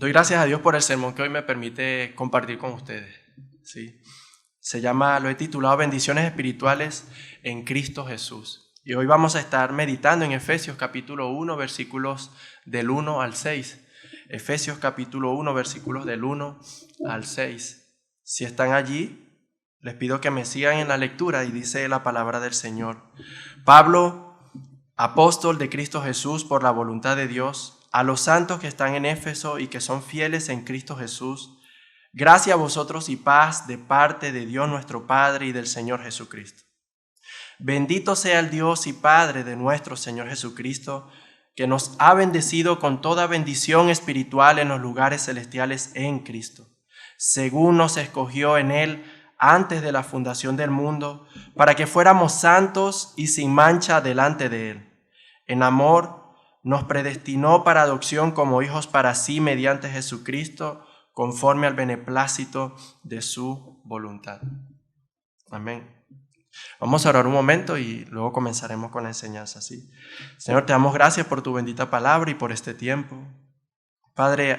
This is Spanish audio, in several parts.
Doy gracias a Dios por el sermón que hoy me permite compartir con ustedes. ¿Sí? Lo he titulado Bendiciones Espirituales en Cristo Jesús. Y hoy vamos a estar meditando en Efesios capítulo 1, versículos del 1 al 6. Efesios capítulo 1, versículos del 1 al 6. Si están allí, les pido que me sigan en la lectura y dice la palabra del Señor. Pablo, apóstol de Cristo Jesús por la voluntad de Dios, a los santos que están en Éfeso y que son fieles en Cristo Jesús, gracia a vosotros y paz de parte de Dios nuestro Padre y del Señor Jesucristo. Bendito sea el Dios y Padre de nuestro Señor Jesucristo, que nos ha bendecido con toda bendición espiritual en los lugares celestiales en Cristo, según nos escogió en Él antes de la fundación del mundo, para que fuéramos santos y sin mancha delante de Él. En amor nos predestinó para adopción como hijos para sí mediante Jesucristo, conforme al beneplácito de su voluntad. Amén. Vamos a orar un momento y luego comenzaremos con la enseñanza. ¿Sí? Señor, te damos gracias por tu bendita palabra y por este tiempo. Padre,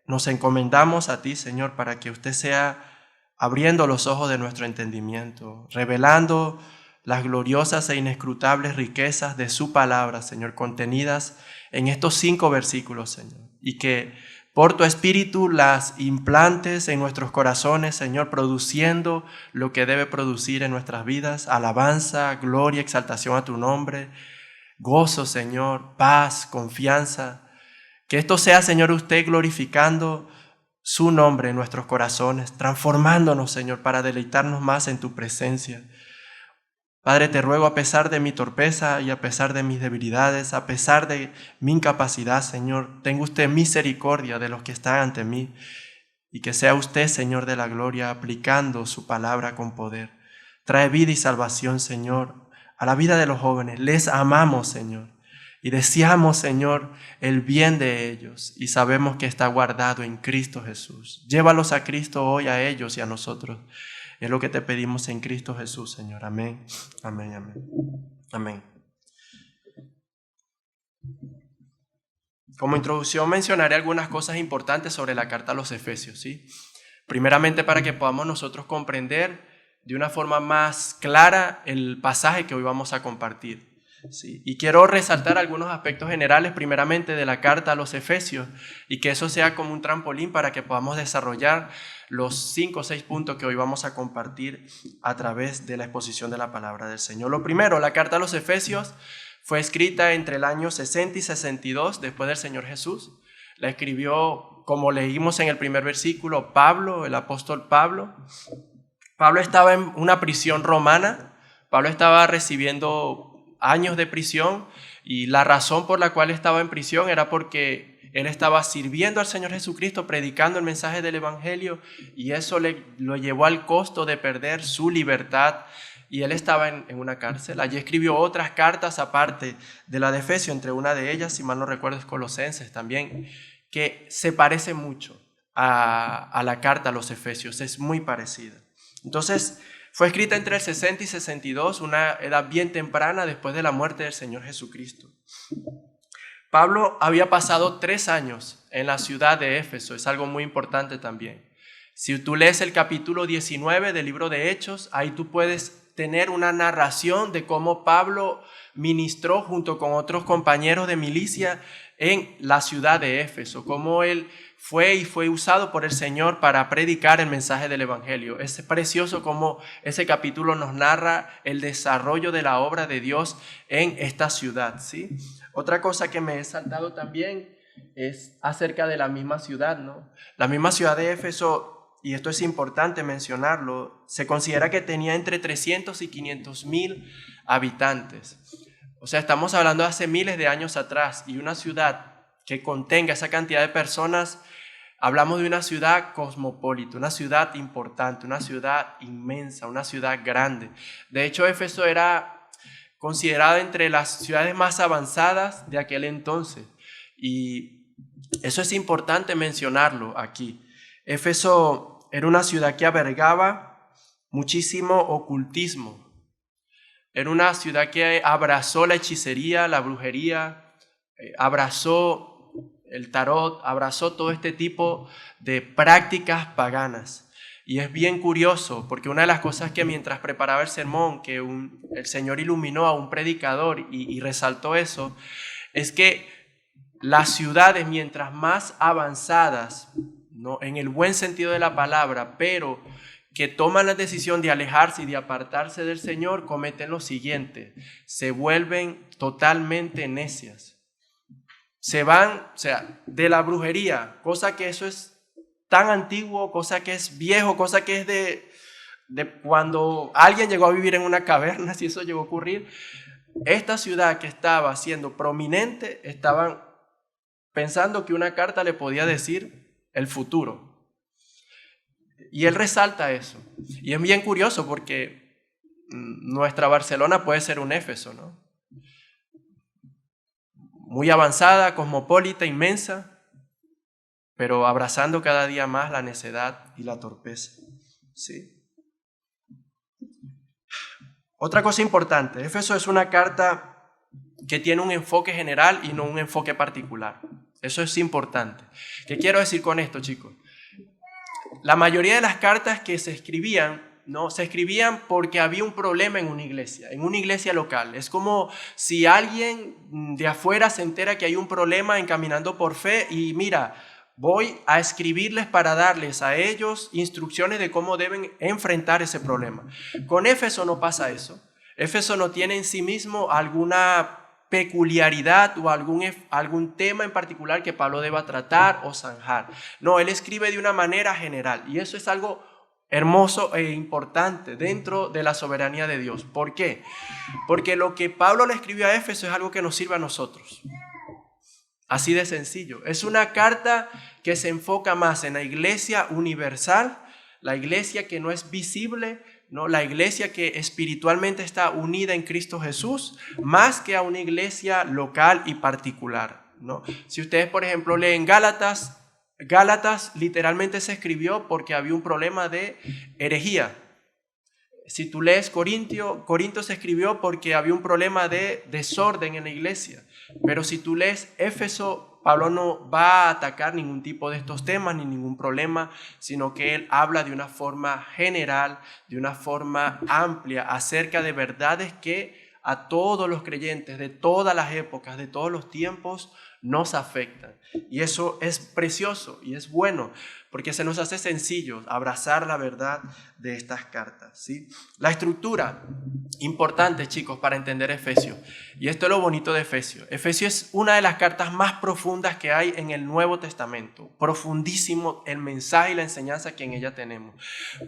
nos encomendamos a ti, Señor, para que usted sea abriendo los ojos de nuestro entendimiento, revelando las gloriosas e inescrutables riquezas de su palabra, Señor, contenidas en estos 5 versículos, Señor, y que por tu Espíritu las implantes en nuestros corazones, Señor, produciendo lo que debe producir en nuestras vidas: alabanza, gloria, exaltación a tu nombre, gozo, Señor, paz, confianza. Que esto sea, Señor, usted glorificando su nombre en nuestros corazones, transformándonos, Señor, para deleitarnos más en tu presencia. Padre, te ruego, a pesar de mi torpeza y a pesar de mis debilidades, a pesar de mi incapacidad, Señor, tenga usted misericordia de los que están ante mí, y que sea usted, Señor de la gloria, aplicando su palabra con poder. Trae vida y salvación, Señor, a la vida de los jóvenes. Les amamos, Señor, y deseamos, Señor, el bien de ellos, y sabemos que está guardado en Cristo Jesús. Llévalos a Cristo hoy, a ellos y a nosotros. Es lo que te pedimos en Cristo Jesús, Señor. Amén, amén, amén, amén. Como introducción mencionaré algunas cosas importantes sobre la carta a los Efesios, ¿sí? Primeramente, para que podamos nosotros comprender de una forma más clara el pasaje que hoy vamos a compartir. Sí, y quiero resaltar algunos aspectos generales primeramente de la carta a los Efesios, y que eso sea como un trampolín para que podamos desarrollar los 5 o 6 puntos que hoy vamos a compartir a través de la exposición de la palabra del Señor. Lo primero, la carta a los Efesios fue escrita entre el año 60 y 62 después del Señor Jesús. La escribió, como leímos en el primer versículo, Pablo, el apóstol Pablo. Pablo estaba en una prisión romana. Pablo estaba recibiendo años de prisión, y la razón por la cual estaba en prisión era porque él estaba sirviendo al Señor Jesucristo, predicando el mensaje del Evangelio, y eso lo llevó al costo de perder su libertad, y él estaba en una cárcel. Allí escribió otras cartas aparte de la de Efesios, entre una de ellas, si mal no recuerdo, es Colosenses también, que se parece mucho a la carta a los Efesios, es muy parecida. Entonces, fue escrita entre el 60 y 62, una edad bien temprana después de la muerte del Señor Jesucristo. Pablo había pasado 3 años en la ciudad de Éfeso, es algo muy importante también. Si tú lees el capítulo 19 del libro de Hechos, ahí tú puedes tener una narración de cómo Pablo ministró junto con otros compañeros de milicia en la ciudad de Éfeso, cómo él fue usado por el Señor para predicar el mensaje del Evangelio. Es precioso cómo ese capítulo nos narra el desarrollo de la obra de Dios en esta ciudad, ¿sí? Otra cosa que me he saltado también es acerca de la misma ciudad, ¿no? La misma ciudad de Éfeso, y esto es importante mencionarlo, se considera que tenía entre 300 y 500 mil habitantes. O sea, estamos hablando de hace miles de años atrás, y una ciudad que contenga esa cantidad de personas, hablamos de una ciudad cosmopolita, una ciudad importante, una ciudad inmensa, una ciudad grande. De hecho, Éfeso era considerada entre las ciudades más avanzadas de aquel entonces, y eso es importante mencionarlo aquí. Éfeso era una ciudad que albergaba muchísimo ocultismo. Era una ciudad que abrazó la hechicería, la brujería, abrazó el tarot, abrazó todo este tipo de prácticas paganas. Y es bien curioso, porque una de las cosas que mientras preparaba el sermón, que el Señor iluminó a un predicador y resaltó eso, es que las ciudades, mientras más avanzadas, ¿no?, en el buen sentido de la palabra, pero que toman la decisión de alejarse y de apartarse del Señor, cometen lo siguiente: se vuelven totalmente necias. Se van, o sea, de la brujería, cosa que eso es tan antiguo, cosa que es viejo, cosa que es de cuando alguien llegó a vivir en una caverna, si eso llegó a ocurrir. Esta ciudad que estaba siendo prominente, estaban pensando que una carta le podía decir el futuro. Y él resalta eso. Y es bien curioso porque nuestra Barcelona puede ser un Éfeso, ¿no? Muy avanzada, cosmopolita, inmensa, pero abrazando cada día más la necedad y la torpeza. ¿Sí? Otra cosa importante, Éfeso es una carta que tiene un enfoque general y no un enfoque particular. Eso es importante. ¿Qué quiero decir con esto, chicos? La mayoría de las cartas que se escribían, ¿no?, se escribían porque había un problema en una iglesia local. Es como si alguien de afuera se entera que hay un problema en Caminando por Fe y mira, voy a escribirles para darles a ellos instrucciones de cómo deben enfrentar ese problema. Con Éfeso no pasa eso. Éfeso no tiene en sí mismo alguna peculiaridad o algún tema en particular que Pablo deba tratar o zanjar. No, él escribe de una manera general y eso es algo hermoso e importante dentro de la soberanía de Dios. ¿Por qué? Porque lo que Pablo le escribió a Éfeso es algo que nos sirve a nosotros. Así de sencillo. Es una carta que se enfoca más en la iglesia universal, la iglesia que no es visible, ¿no?, la iglesia que espiritualmente está unida en Cristo Jesús, más que a una iglesia local y particular, ¿no? Si ustedes, por ejemplo, leen Gálatas literalmente se escribió porque había un problema de herejía. Si tú lees Corinto se escribió porque había un problema de desorden en la iglesia. Pero si tú lees Éfeso, Pablo no va a atacar ningún tipo de estos temas ni ningún problema, sino que él habla de una forma general, de una forma amplia, acerca de verdades que a todos los creyentes de todas las épocas, de todos los tiempos, nos afectan. Y eso es precioso y es bueno, porque se nos hace sencillo abrazar la verdad de estas cartas, ¿sí? La estructura, importante, chicos, para entender Efesios. Y esto es lo bonito de Efesios. Efesios es una de las cartas más profundas que hay en el Nuevo Testamento. Profundísimo el mensaje y la enseñanza que en ella tenemos.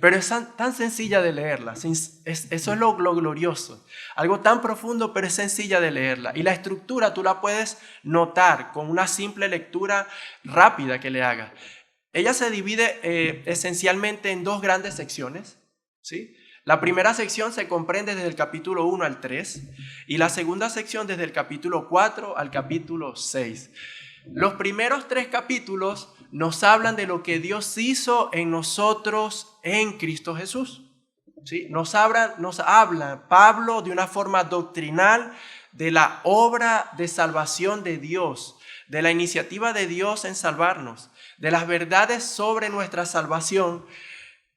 Pero es tan sencilla de leerla. Eso es lo glorioso. Algo tan profundo, pero es sencilla de leerla. Y la estructura tú la puedes notar con una simple lectura rápida que le hagas. Ella se divide esencialmente en dos grandes secciones, ¿sí? La primera sección se comprende desde el capítulo 1 al 3 y la segunda sección desde el capítulo 4 al capítulo 6. Los primeros 3 capítulos nos hablan de lo que Dios hizo en nosotros en Cristo Jesús, ¿sí? Nos habla Pablo de una forma doctrinal de la obra de salvación de Dios, de la iniciativa de Dios en salvarnos, de las verdades sobre nuestra salvación.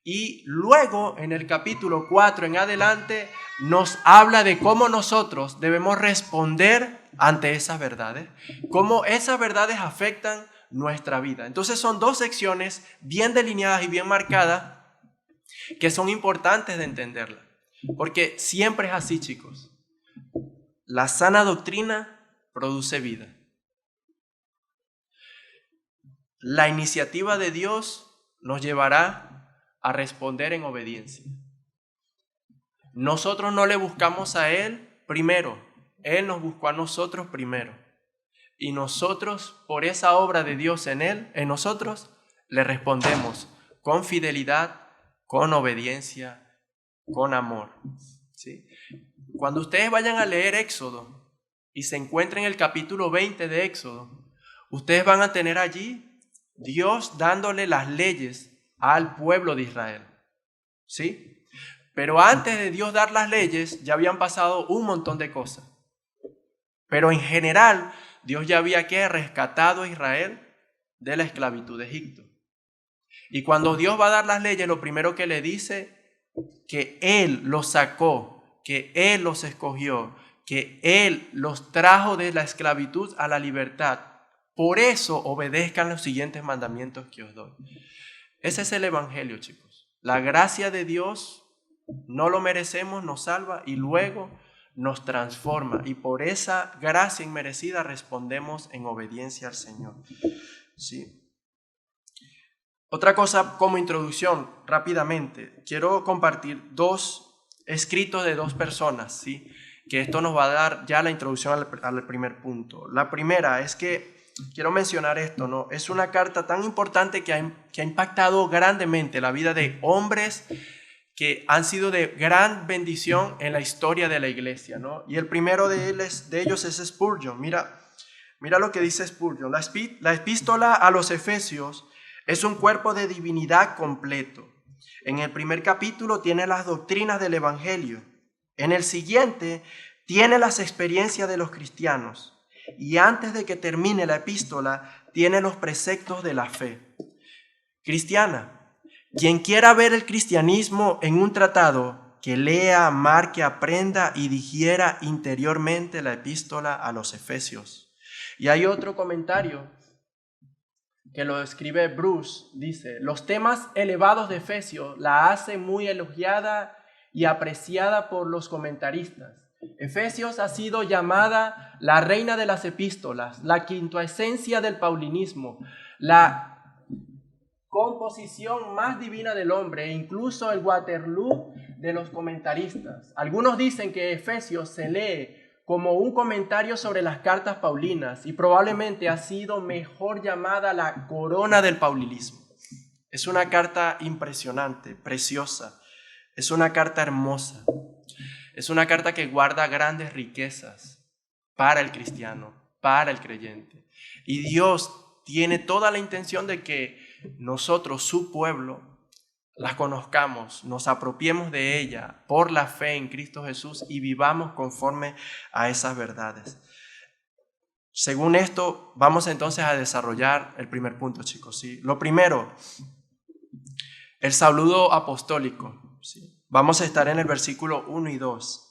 Y luego en el capítulo 4 en adelante nos habla de cómo nosotros debemos responder ante esas verdades, cómo esas verdades afectan nuestra vida. Entonces son dos secciones bien delineadas y bien marcadas que son importantes de entenderla, porque siempre es así, chicos. La sana doctrina produce vida. La iniciativa de Dios nos llevará a responder en obediencia. Nosotros no le buscamos a Él primero, Él nos buscó a nosotros primero. Y nosotros, por esa obra de Dios en Él, en nosotros, le respondemos con fidelidad, con obediencia, con amor. ¿Sí? Cuando ustedes vayan a leer Éxodo y se encuentren en el capítulo 20 de Éxodo, ustedes van a tener allí Dios dándole las leyes al pueblo de Israel, ¿sí? Pero antes de Dios dar las leyes, ya habían pasado un montón de cosas. Pero en general, Dios ya había rescatado a Israel de la esclavitud de Egipto. Y cuando Dios va a dar las leyes, lo primero que le dice, que Él los sacó, que Él los escogió, que Él los trajo de la esclavitud a la libertad. Por eso obedezcan los siguientes mandamientos que os doy. Ese es el evangelio, chicos. La gracia de Dios no lo merecemos, nos salva y luego nos transforma. Y por esa gracia inmerecida respondemos en obediencia al Señor. ¿Sí? Otra cosa como introducción, rápidamente, quiero compartir dos escritos de dos personas, ¿sí? Que esto nos va a dar ya la introducción al primer punto. La primera es que quiero mencionar esto, ¿no? Es una carta tan importante que ha impactado grandemente la vida de hombres que han sido de gran bendición en la historia de la iglesia, ¿no? Y el primero de ellos es Spurgeon. Mira lo que dice Spurgeon. La epístola a los Efesios es un cuerpo de divinidad completo. En el primer capítulo tiene las doctrinas del evangelio. En el siguiente tiene las experiencias de los cristianos. Y antes de que termine la epístola, tiene los preceptos de la fe cristiana. Quien quiera ver el cristianismo en un tratado, que lea, marque, aprenda y digiera interiormente la epístola a los Efesios. Y hay otro comentario que lo escribe Bruce, dice: los temas elevados de Efesios la hacen muy elogiada y apreciada por los comentaristas. Efesios ha sido llamada la reina de las epístolas, la quintoesencia del paulinismo, la composición más divina del hombre e incluso el Waterloo de los comentaristas. Algunos dicen que Efesios se lee como un comentario sobre las cartas paulinas y probablemente ha sido mejor llamada la corona del paulinismo. Es una carta impresionante, preciosa, es una carta hermosa, es una carta que guarda grandes riquezas para el cristiano, para el creyente. Y Dios tiene toda la intención de que nosotros, su pueblo, las conozcamos, nos apropiemos de ella por la fe en Cristo Jesús y vivamos conforme a esas verdades. Según esto, vamos entonces a desarrollar el primer punto, chicos, ¿sí? Lo primero, el saludo apostólico, ¿sí? Vamos a estar en el versículo 1 y 2.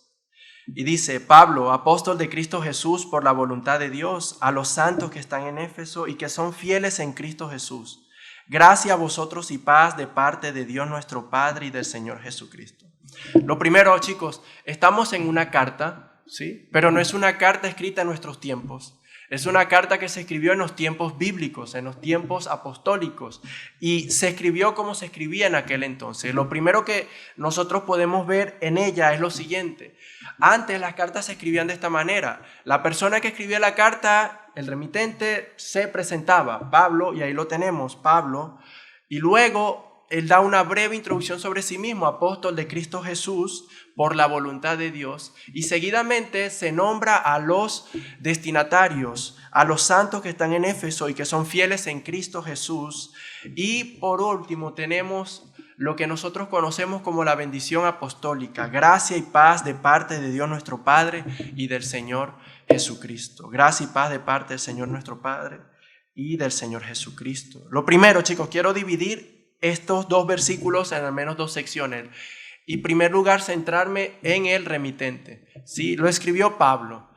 Y dice: Pablo, apóstol de Cristo Jesús por la voluntad de Dios, a los santos que están en Éfeso y que son fieles en Cristo Jesús. Gracia a vosotros y paz de parte de Dios nuestro Padre y del Señor Jesucristo. Lo primero, chicos, estamos en una carta, ¿sí? Pero no es una carta escrita en nuestros tiempos. Es una carta que se escribió en los tiempos bíblicos, en los tiempos apostólicos, y se escribió como se escribía en aquel entonces. Lo primero que nosotros podemos ver en ella es lo siguiente. Antes las cartas se escribían de esta manera. La persona que escribía la carta, el remitente, se presentaba, Pablo, y ahí lo tenemos, Pablo, y luego él da una breve introducción sobre sí mismo, apóstol de Cristo Jesús por la voluntad de Dios, y seguidamente se nombra a los destinatarios, a los santos que están en Éfeso y que son fieles en Cristo Jesús, y por último tenemos lo que nosotros conocemos como la bendición apostólica: gracia y paz de parte de Dios nuestro Padre y del Señor Jesucristo. Gracia y paz de parte del Señor nuestro Padre y del Señor Jesucristo. Lo primero, chicos, quiero dividir estos dos versículos en al menos dos secciones. Y en primer lugar, centrarme en el remitente. Sí, lo escribió Pablo.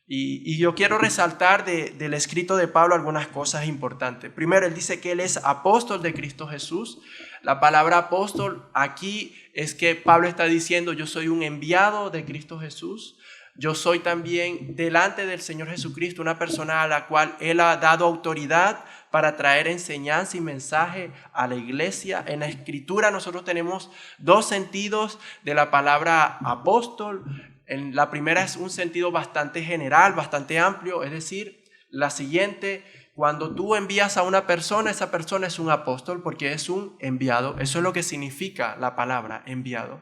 Y yo quiero resaltar del escrito de Pablo algunas cosas importantes. Primero, él dice que él es apóstol de Cristo Jesús. La palabra apóstol aquí es que Pablo está diciendo: yo soy un enviado de Cristo Jesús. Yo soy también delante del Señor Jesucristo una persona a la cual Él ha dado autoridad para traer enseñanza y mensaje a la iglesia. En la Escritura nosotros tenemos dos sentidos de la palabra apóstol. La primera es un sentido bastante general, bastante amplio, es decir, la siguiente: cuando tú envías a una persona, esa persona es un apóstol porque es un enviado. Eso es lo que significa la palabra enviado.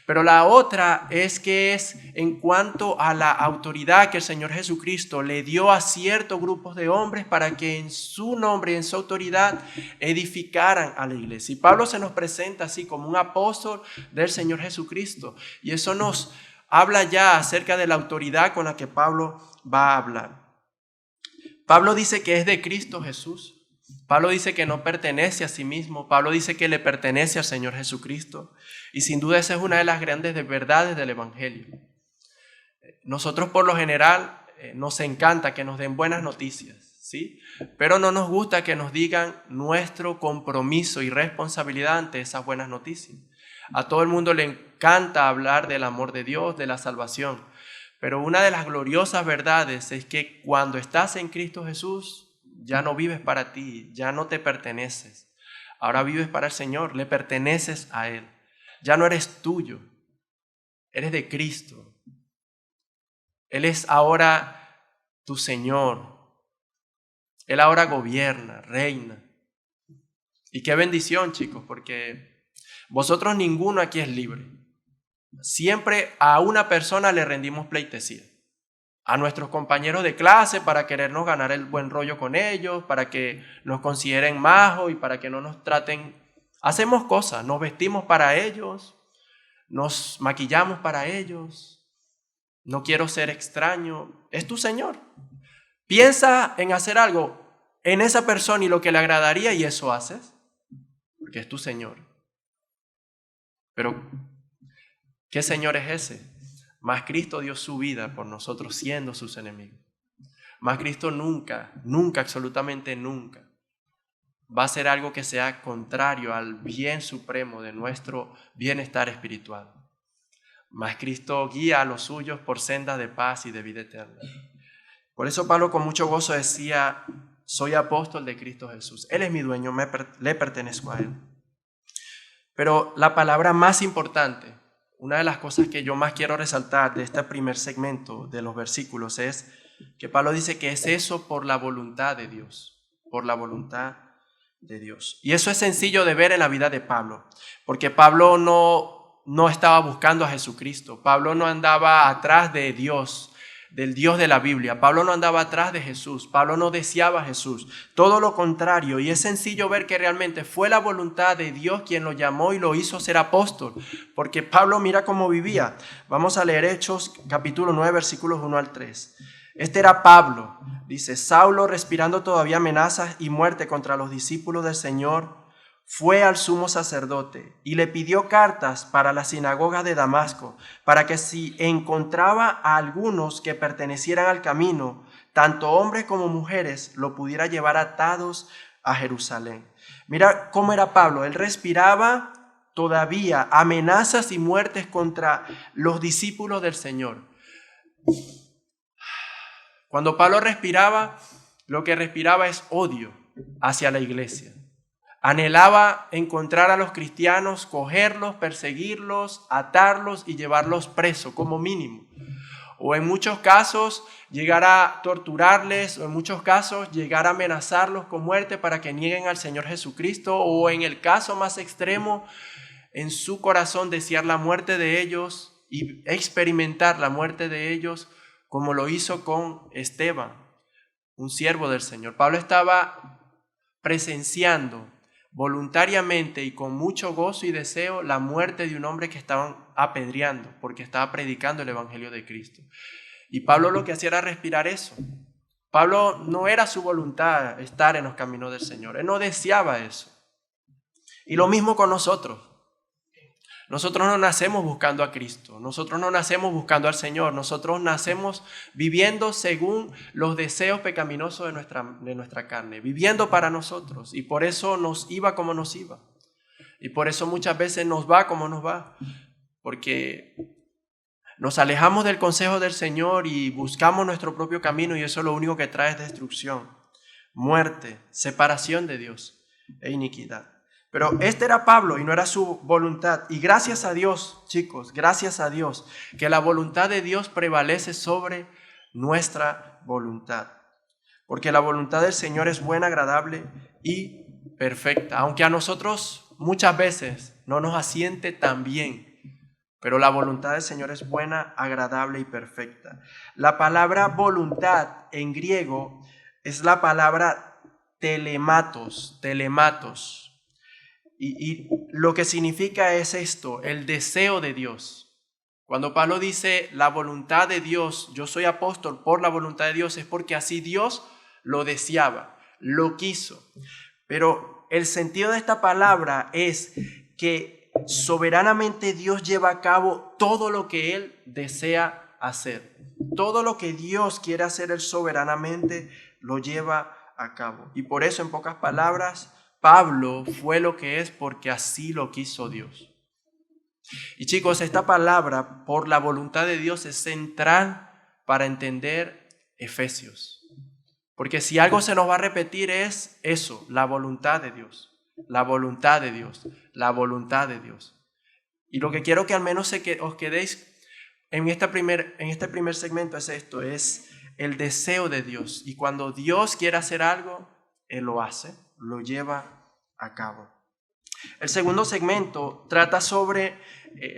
Pero la otra es que es en cuanto a la autoridad que el Señor Jesucristo le dio a ciertos grupos de hombres para que en su nombre y en su autoridad edificaran a la iglesia. Y Pablo se nos presenta así como un apóstol del Señor Jesucristo. Y eso nos habla ya acerca de la autoridad con la que Pablo va a hablar. Pablo dice que es de Cristo Jesús. Pablo dice que no pertenece a sí mismo. Pablo dice que le pertenece al Señor Jesucristo. Y sin duda esa es una de las grandes verdades del Evangelio. Nosotros por lo general nos encanta que nos den buenas noticias, ¿sí? Pero no nos gusta que nos digan nuestro compromiso y responsabilidad ante esas buenas noticias. A todo el mundo le encanta hablar del amor de Dios, de la salvación. Pero una de las gloriosas verdades es que cuando estás en Cristo Jesús, ya no vives para ti, ya no te perteneces. Ahora vives para el Señor, le perteneces a Él. Ya no eres tuyo, eres de Cristo. Él es ahora tu Señor. Él ahora gobierna, reina. Y qué bendición, chicos, porque vosotros ninguno aquí es libre. Siempre a una persona le rendimos pleitesía. A nuestros compañeros de clase para querernos ganar el buen rollo con ellos, para que nos consideren majos y para que no nos traten. Hacemos cosas, nos vestimos para ellos, nos maquillamos para ellos. No quiero ser extraño. Es tu Señor. Piensa en hacer algo en esa persona y lo que le agradaría y eso haces, porque es tu Señor. Pero, ¿qué Señor es ese? Más Cristo dio su vida por nosotros siendo sus enemigos. Más Cristo nunca, absolutamente nunca va a hacer algo que sea contrario al bien supremo de nuestro bienestar espiritual. Mas Cristo guía a los suyos por sendas de paz y de vida eterna. Por eso Pablo con mucho gozo decía, soy apóstol de Cristo Jesús. Él es mi dueño, le pertenezco a Él. Pero la palabra más importante, una de las cosas que yo más quiero resaltar de este primer segmento de los versículos es que Pablo dice que es eso por la voluntad de Dios, por la voluntad de Dios. Y eso es sencillo de ver en la vida de Pablo, porque Pablo no estaba buscando a Jesucristo. Pablo no andaba atrás de Dios, del Dios de la Biblia. Pablo no andaba atrás de Jesús. Pablo no deseaba a Jesús. Todo lo contrario. Y es sencillo ver que realmente fue la voluntad de Dios quien lo llamó y lo hizo ser apóstol. Porque Pablo mira cómo vivía. Vamos a leer Hechos capítulo 9 versículos 1 al 3. Este era Pablo. Dice, Saulo, respirando todavía amenazas y muerte contra los discípulos del Señor, fue al sumo sacerdote y le pidió cartas para la sinagoga de Damasco, para que si encontraba a algunos que pertenecieran al camino, tanto hombres como mujeres, lo pudiera llevar atados a Jerusalén. Mira cómo era Pablo. Él respiraba todavía amenazas y muertes contra los discípulos del Señor. Cuando Pablo respiraba, lo que respiraba es odio hacia la iglesia. Anhelaba encontrar a los cristianos, cogerlos, perseguirlos, atarlos y llevarlos presos como mínimo. O en muchos casos llegar a torturarles, o en muchos casos llegar a amenazarlos con muerte para que nieguen al Señor Jesucristo, o en el caso más extremo, en su corazón desear la muerte de ellos y experimentar la muerte de ellos como lo hizo con Esteban, un siervo del Señor. Pablo estaba presenciando voluntariamente y con mucho gozo y deseo la muerte de un hombre que estaban apedreando porque estaba predicando el evangelio de Cristo. Y Pablo lo que hacía era respirar eso. Pablo no era su voluntad estar en los caminos del Señor. Él no deseaba eso. Y lo mismo con nosotros. Nosotros no nacemos buscando a Cristo. Nosotros no nacemos buscando al Señor. Nosotros nacemos viviendo según los deseos pecaminosos de nuestra carne, viviendo para nosotros. Y por eso nos iba como nos iba. Y por eso muchas veces nos va como nos va. Porque nos alejamos del consejo del Señor y buscamos nuestro propio camino, y eso lo único que trae es destrucción, muerte, separación de Dios e iniquidad. Pero este era Pablo y no era su voluntad. Y gracias a Dios, chicos, gracias a Dios, que la voluntad de Dios prevalece sobre nuestra voluntad. Porque la voluntad del Señor es buena, agradable y perfecta. Aunque a nosotros muchas veces no nos asiente tan bien, pero la voluntad del Señor es buena, agradable y perfecta. La palabra voluntad en griego es la palabra telematos. Y lo que significa es esto, el deseo de Dios. Cuando Pablo dice la voluntad de Dios, yo soy apóstol por la voluntad de Dios, es porque así Dios lo deseaba, lo quiso. Pero el sentido de esta palabra es que soberanamente Dios lleva a cabo todo lo que Él desea hacer. Todo lo que Dios quiere hacer, Él soberanamente lo lleva a cabo. Y por eso, en pocas palabras, Pablo fue lo que es porque así lo quiso Dios. Y chicos, esta palabra, por la voluntad de Dios, es central para entender Efesios. Porque si algo se nos va a repetir es eso, la voluntad de Dios. La voluntad de Dios, la voluntad de Dios. Y lo que quiero que al menos os quedéis en este primer segmento es esto, es el deseo de Dios. Y cuando Dios quiere hacer algo, Él lo hace, lo lleva a cabo. El segundo segmento trata sobre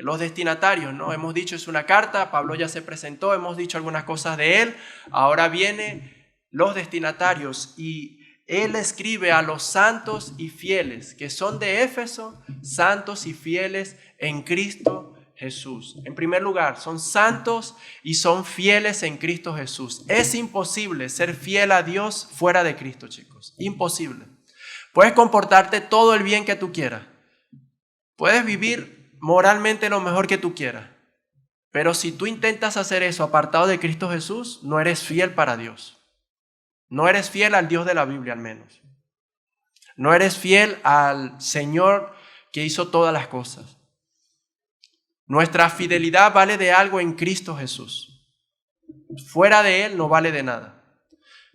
los destinatarios, ¿no? Hemos dicho, es una carta, Pablo ya se presentó, hemos dicho algunas cosas de él, ahora vienen los destinatarios y él escribe a los santos y fieles que son de Éfeso, santos y fieles en Cristo Jesús. En primer lugar, son santos y son fieles en Cristo Jesús. Es imposible ser fiel a Dios fuera de Cristo, chicos. Imposible. Puedes comportarte todo el bien que tú quieras. Puedes vivir moralmente lo mejor que tú quieras. Pero si tú intentas hacer eso apartado de Cristo Jesús, no eres fiel para Dios. No eres fiel al Dios de la Biblia al menos. No eres fiel al Señor que hizo todas las cosas. Nuestra fidelidad vale de algo en Cristo Jesús. Fuera de Él no vale de nada.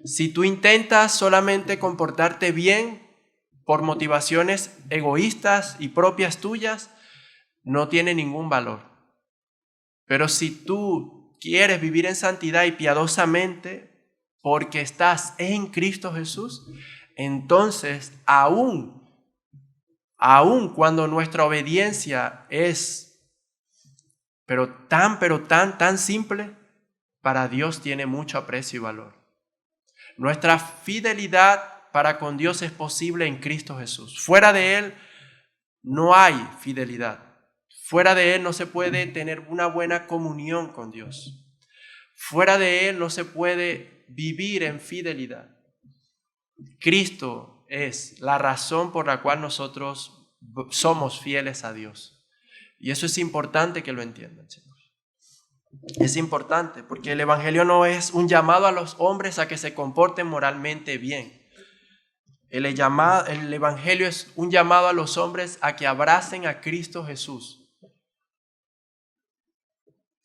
Si tú intentas solamente comportarte bien por motivaciones egoístas y propias tuyas, no tiene ningún valor. Pero si tú quieres vivir en santidad y piadosamente, porque estás en Cristo Jesús, entonces aún cuando nuestra obediencia es tan simple, para Dios tiene mucho aprecio y valor. Nuestra fidelidad para con Dios es posible en Cristo Jesús. Fuera de Él no hay fidelidad. Fuera de Él no se puede tener una buena comunión con Dios. Fuera de Él no se puede vivir en fidelidad. Cristo es la razón por la cual nosotros somos fieles a Dios. Y eso es importante que lo entiendan, chicos. Es importante porque el Evangelio no es un llamado a los hombres a que se comporten moralmente bien. El Evangelio es un llamado a los hombres a que abracen a Cristo Jesús.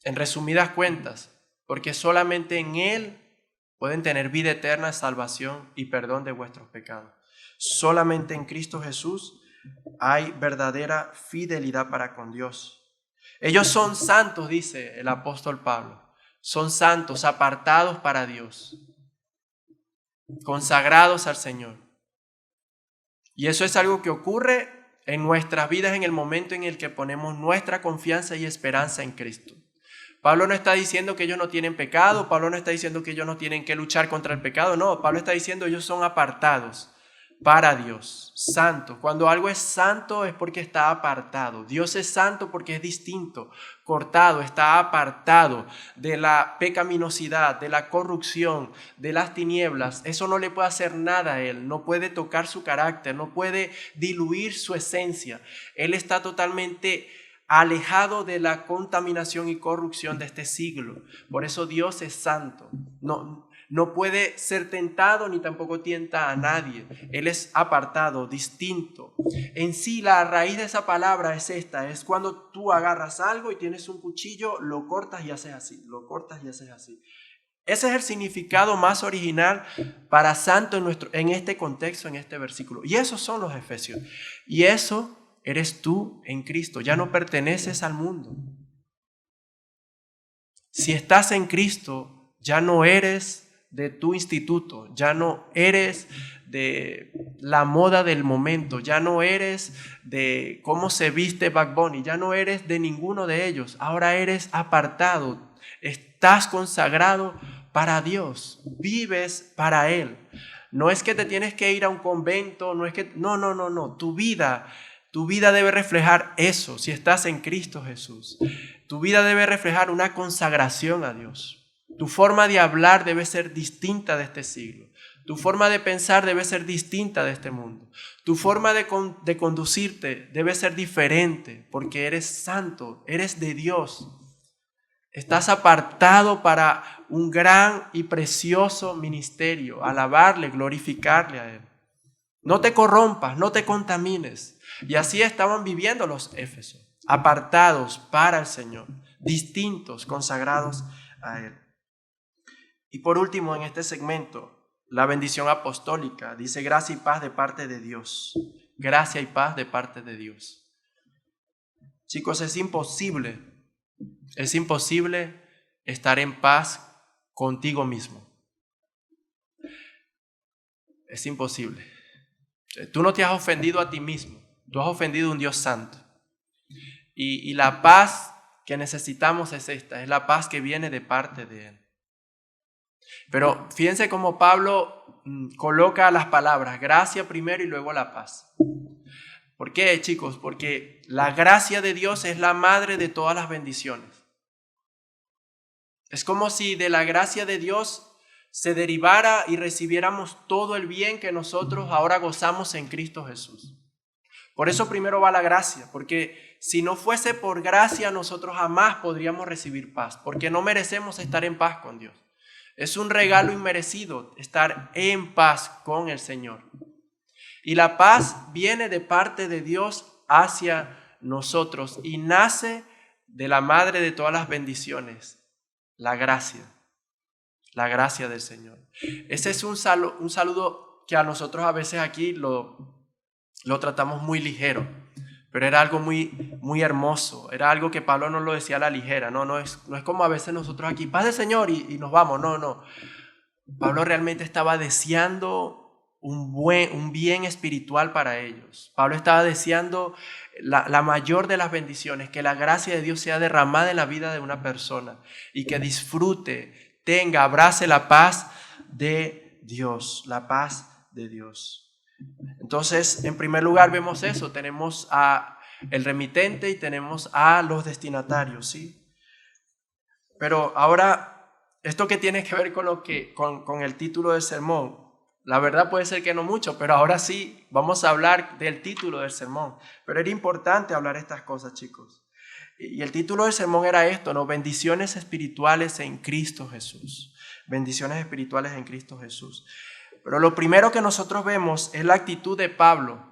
En resumidas cuentas, porque solamente en Él pueden tener vida eterna, salvación y perdón de vuestros pecados. Solamente en Cristo Jesús hay verdadera fidelidad para con Dios. Ellos son santos, dice el apóstol Pablo. Son santos, apartados para Dios, consagrados al Señor. Y eso es algo que ocurre en nuestras vidas en el momento en el que ponemos nuestra confianza y esperanza en Cristo. Pablo no está diciendo que ellos no tienen pecado, Pablo no está diciendo que ellos no tienen que luchar contra el pecado, no, Pablo está diciendo que ellos son apartados para Dios, santos. Cuando algo es santo es porque está apartado. Dios es santo porque es distinto, cortado, está apartado de la pecaminosidad, de la corrupción, de las tinieblas. Eso no le puede hacer nada a Él, no puede tocar su carácter, no puede diluir su esencia. Él está totalmente alejado de la contaminación y corrupción de este siglo. Por eso Dios es santo. No puede ser tentado ni tampoco tienta a nadie. Él es apartado, distinto. En sí, la raíz de esa palabra es esta. Es cuando tú agarras algo y tienes un cuchillo, lo cortas y haces así. Lo cortas y haces así. Ese es el significado más original para santo en este contexto, en este versículo. Y esos son los efesios. Y eso eres tú en Cristo. Ya no perteneces al mundo. Si estás en Cristo, ya no eres de tu instituto, ya no eres de la moda del momento, ya no eres de cómo se viste Bad Bunny, ya no eres de ninguno de ellos. Ahora eres apartado, estás consagrado para Dios, vives para Él. No es que te tienes que ir a un convento, no es que no. Tu vida debe reflejar eso. Si estás en Cristo Jesús, tu vida debe reflejar una consagración a Dios. Tu forma de hablar debe ser distinta de este siglo. Tu forma de pensar debe ser distinta de este mundo. Tu forma de conducirte debe ser diferente porque eres santo, eres de Dios. Estás apartado para un gran y precioso ministerio, alabarle, glorificarle a Él. No te corrompas, no te contamines. Y así estaban viviendo los Éfesos, apartados para el Señor, distintos, consagrados a Él. Y por último, en este segmento, la bendición apostólica dice gracia y paz de parte de Dios. Gracia y paz de parte de Dios. Chicos, es imposible estar en paz contigo mismo. Es imposible. Tú no te has ofendido a ti mismo. Tú has ofendido a un Dios santo. Y la paz que necesitamos es esta. Es la paz que viene de parte de Él. Pero fíjense cómo Pablo coloca las palabras gracia primero y luego la paz. ¿Por qué, chicos? Porque la gracia de Dios es la madre de todas las bendiciones. Es como si de la gracia de Dios se derivara y recibiéramos todo el bien que nosotros ahora gozamos en Cristo Jesús. Por eso primero va la gracia, porque si no fuese por gracia nosotros jamás podríamos recibir paz, porque no merecemos estar en paz con Dios. Es un regalo inmerecido estar en paz con el Señor. Y la paz viene de parte de Dios hacia nosotros y nace de la madre de todas las bendiciones, la gracia del Señor. Ese es un saludo que a nosotros a veces aquí lo tratamos muy ligero, pero era algo muy, muy hermoso, era algo que Pablo no lo decía a la ligera, no es como a veces nosotros aquí, paz del Señor y nos vamos, no. Pablo realmente estaba deseando un bien espiritual para ellos. Pablo estaba deseando la mayor de las bendiciones, que la gracia de Dios sea derramada en la vida de una persona y que disfrute, abrace la paz de Dios, la paz de Dios. Entonces, en primer lugar vemos eso, tenemos a el remitente y tenemos a los destinatarios, ¿sí? Pero ahora, ¿esto qué tiene que ver con el título del sermón? La verdad puede ser que no mucho, pero ahora sí vamos a hablar del título del sermón. Pero era importante hablar estas cosas, chicos. Y el título del sermón era esto, ¿no? Bendiciones espirituales en Cristo Jesús. Bendiciones espirituales en Cristo Jesús. Pero lo primero que nosotros vemos es la actitud de Pablo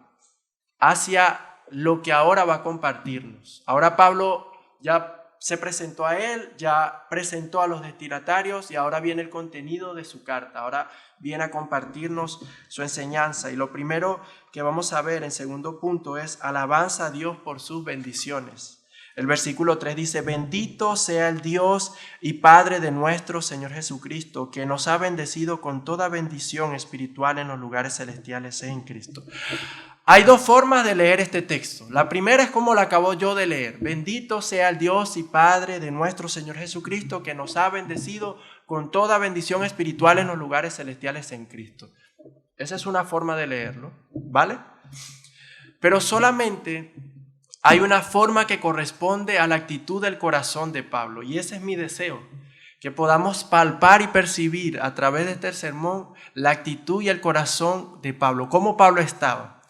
hacia lo que ahora va a compartirnos. Ahora Pablo ya se presentó a él, ya presentó a los destinatarios y ahora viene el contenido de su carta. Ahora viene a compartirnos su enseñanza. Y lo primero que vamos a ver en segundo punto es alabanza a Dios por sus bendiciones. El versículo 3 dice, bendito sea el Dios y Padre de nuestro Señor Jesucristo, que nos ha bendecido con toda bendición espiritual en los lugares celestiales en Cristo. Hay dos formas de leer este texto. La primera es como la acabo yo de leer. Bendito sea el Dios y Padre de nuestro Señor Jesucristo, que nos ha bendecido con toda bendición espiritual en los lugares celestiales en Cristo. Esa es una forma de leerlo, ¿vale? Pero solamente hay una forma que corresponde a la actitud del corazón de Pablo, y ese es mi deseo, que podamos palpar y percibir a través de este sermón la actitud y el corazón de Pablo, cómo Pablo estaba.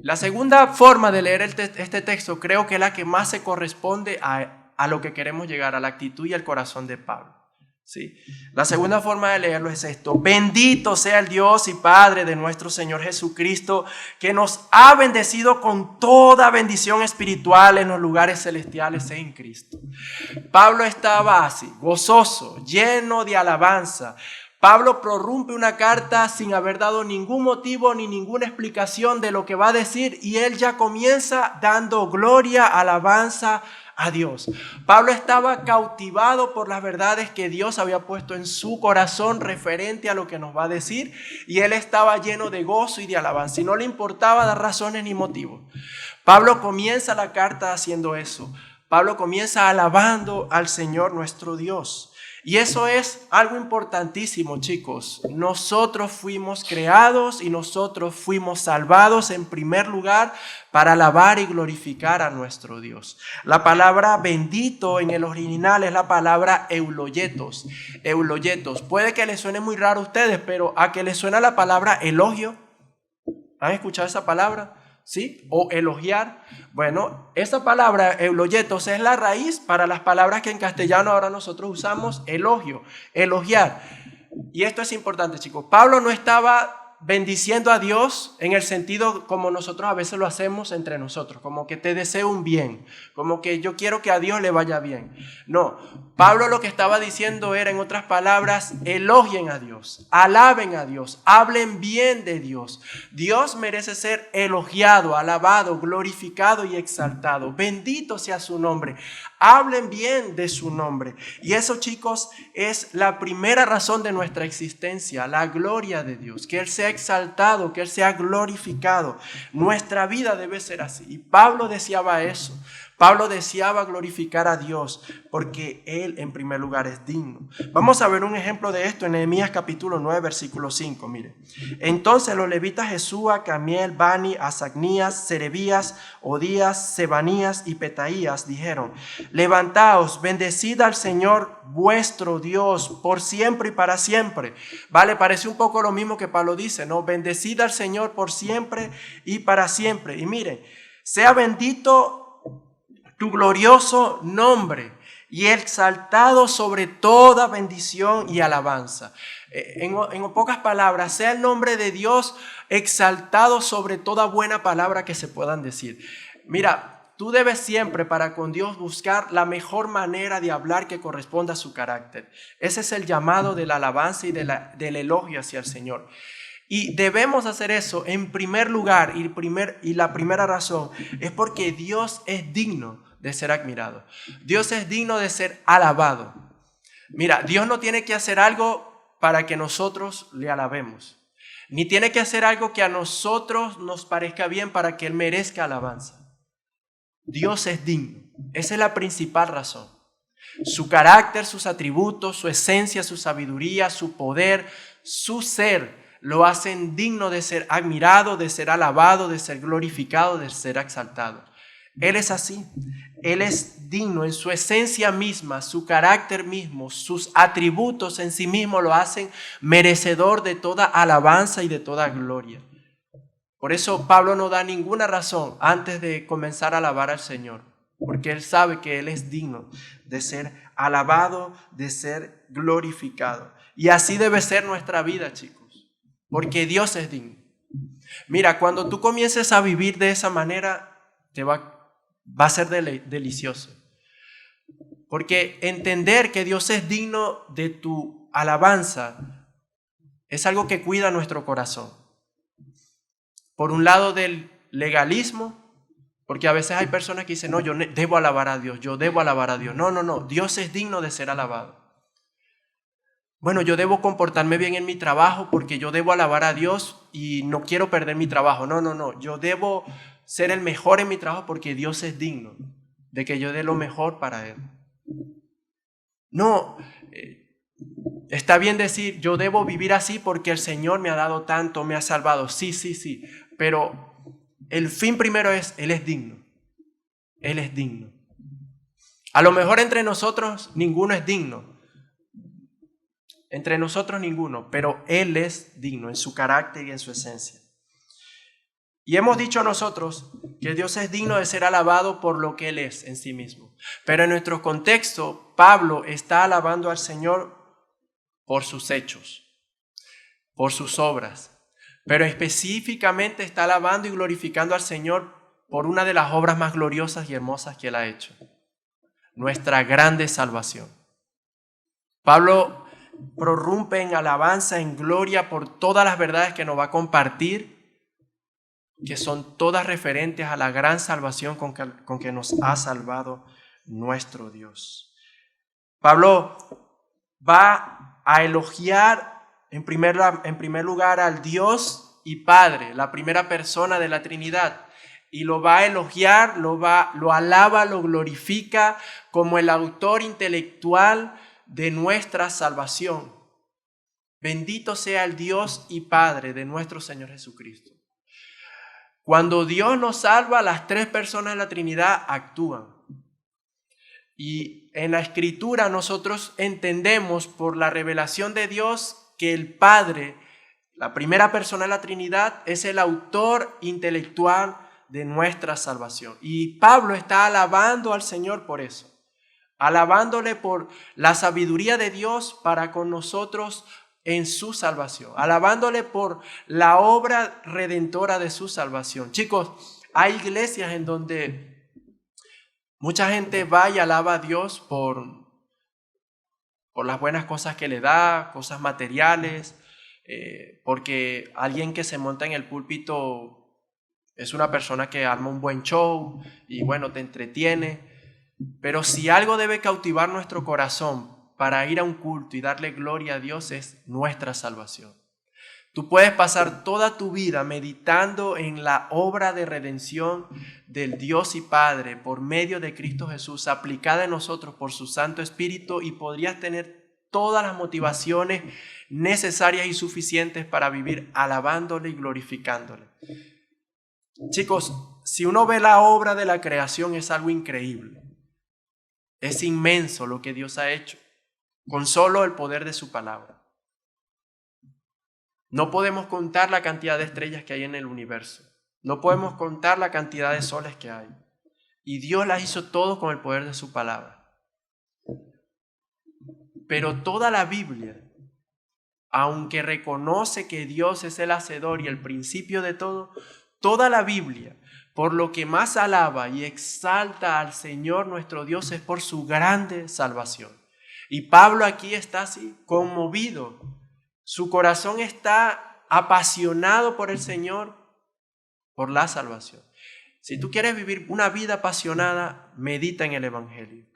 La segunda forma de leer este texto creo que es la que más se corresponde a lo que queremos llegar, a la actitud y el corazón de Pablo. ¿Sí? La segunda forma de leerlo es esto: bendito sea el Dios y Padre de nuestro Señor Jesucristo, que nos ha bendecido con toda bendición espiritual en los lugares celestiales en Cristo. Pablo estaba así, gozoso, lleno de alabanza. Pablo prorrumpe una carta sin haber dado ningún motivo ni ninguna explicación de lo que va a decir, y él ya comienza dando gloria, alabanza a Dios. Pablo estaba cautivado por las verdades que Dios había puesto en su corazón referente a lo que nos va a decir, y él estaba lleno de gozo y de alabanza y no le importaba dar razones ni motivos. Pablo comienza la carta haciendo eso. Pablo comienza alabando al Señor nuestro Dios. Y eso es algo importantísimo, chicos. Nosotros fuimos creados y nosotros fuimos salvados en primer lugar para alabar y glorificar a nuestro Dios. La palabra bendito en el original es la palabra euloyetos. Euloyetos. Puede que les suene muy raro a ustedes, pero ¿a qué les suena la palabra elogio? ¿Han escuchado esa palabra? ¿Sí? O elogiar. Bueno, esa palabra euloyetos es la raíz para las palabras que en castellano ahora nosotros usamos, elogio, elogiar. Y esto es importante, chicos. Pablo no estaba bendiciendo a Dios en el sentido como nosotros a veces lo hacemos entre nosotros, como que te deseo un bien, como que yo quiero que a Dios le vaya bien. No, Pablo lo que estaba diciendo era, en otras palabras, elogien a Dios, alaben a Dios, hablen bien de Dios. Dios merece ser elogiado, alabado, glorificado y exaltado. Bendito sea su nombre. Hablen bien de su nombre. Y eso, chicos, es la primera razón de nuestra existencia, la gloria de Dios, que Él sea exaltado, que Él sea glorificado. Nuestra vida debe ser así. Y Pablo deseaba eso. Pablo deseaba glorificar a Dios porque Él en primer lugar es digno. Vamos a ver un ejemplo de esto en Nehemías capítulo 9, versículo 5. Mire. Entonces los levitas Jesúa, Camiel, Bani, Asagnías, Serebías, Odías, Sebanías y Petaías dijeron: levantaos, bendecid al Señor vuestro Dios por siempre y para siempre. Vale, parece un poco lo mismo que Pablo dice, ¿no? Bendecid al Señor por siempre y para siempre. Y miren, sea bendito tu glorioso nombre y exaltado sobre toda bendición y alabanza. En pocas palabras, sea el nombre de Dios exaltado sobre toda buena palabra que se puedan decir. Mira, tú debes siempre para con Dios buscar la mejor manera de hablar que corresponda a su carácter. Ese es el llamado de la alabanza y del elogio hacia el Señor. Y debemos hacer eso en primer lugar y la primera razón es porque Dios es digno de ser admirado. Dios es digno de ser alabado. Mira, Dios no tiene que hacer algo para que nosotros le alabemos, ni tiene que hacer algo que a nosotros nos parezca bien para que Él merezca alabanza. Dios es digno. Esa es la principal razón. Su carácter, sus atributos, su esencia, su sabiduría, su poder, su ser lo hacen digno de ser admirado, de ser alabado, de ser glorificado, de ser exaltado. Él es así. Él es digno en su esencia misma, su carácter mismo, sus atributos en sí mismo lo hacen merecedor de toda alabanza y de toda gloria. Por eso Pablo no da ninguna razón antes de comenzar a alabar al Señor, porque él sabe que Él es digno de ser alabado, de ser glorificado. Y así debe ser nuestra vida, chicos, porque Dios es digno. Mira, cuando tú comiences a vivir de esa manera, va a ser delicioso. Porque entender que Dios es digno de tu alabanza es algo que cuida nuestro corazón. Por un lado del legalismo, porque a veces hay personas que dicen, no, yo debo alabar a Dios, yo debo alabar a Dios. No, Dios es digno de ser alabado. Bueno, yo debo comportarme bien en mi trabajo porque yo debo alabar a Dios y no quiero perder mi trabajo. No, yo debo ser el mejor en mi trabajo porque Dios es digno de que yo dé lo mejor para Él. No, está bien decir, yo debo vivir así porque el Señor me ha dado tanto, me ha salvado. Sí, pero el fin primero es, Él es digno. Él es digno. A lo mejor entre nosotros ninguno es digno. Entre nosotros ninguno, pero Él es digno en su carácter y en su esencia. Y hemos dicho nosotros que Dios es digno de ser alabado por lo que Él es en sí mismo. Pero en nuestro contexto, Pablo está alabando al Señor por sus hechos, por sus obras. Pero específicamente está alabando y glorificando al Señor por una de las obras más gloriosas y hermosas que Él ha hecho. Nuestra grande salvación. Pablo prorrumpe en alabanza, en gloria por todas las verdades que nos va a compartir, que son todas referentes a la gran salvación con que nos ha salvado nuestro Dios. Pablo va a elogiar en primer lugar al Dios y Padre, la primera persona de la Trinidad, y lo va a elogiar, lo alaba, lo glorifica como el autor intelectual de nuestra salvación. Bendito sea el Dios y Padre de nuestro Señor Jesucristo. Cuando Dios nos salva, las tres personas de la Trinidad actúan. Y en la Escritura nosotros entendemos por la revelación de Dios que el Padre, la primera persona de la Trinidad, es el autor intelectual de nuestra salvación. Y Pablo está alabando al Señor por eso, alabándole por la sabiduría de Dios para con nosotros en su salvación, alabándole por la obra redentora de su salvación. Chicos, hay iglesias en donde mucha gente va y alaba a Dios por las buenas cosas que le da, cosas materiales, porque alguien que se monta en el púlpito es una persona que arma un buen show y bueno, te entretiene. Pero si algo debe cautivar nuestro corazón para ir a un culto y darle gloria a Dios es nuestra salvación. Tú puedes pasar toda tu vida meditando en la obra de redención del Dios y Padre por medio de Cristo Jesús, aplicada en nosotros por su Santo Espíritu, y podrías tener todas las motivaciones necesarias y suficientes para vivir alabándole y glorificándole. Chicos, si uno ve la obra de la creación es algo increíble. Es inmenso lo que Dios ha hecho con solo el poder de su palabra. No podemos contar la cantidad de estrellas que hay en el universo. No podemos contar la cantidad de soles que hay. Y Dios las hizo todo con el poder de su palabra. Pero toda la Biblia, aunque reconoce que Dios es el hacedor y el principio de todo, toda la Biblia, por lo que más alaba y exalta al Señor nuestro Dios, es por su grande salvación. Y Pablo aquí está así, conmovido. Su corazón está apasionado por el Señor, por la salvación. Si tú quieres vivir una vida apasionada, medita en el Evangelio.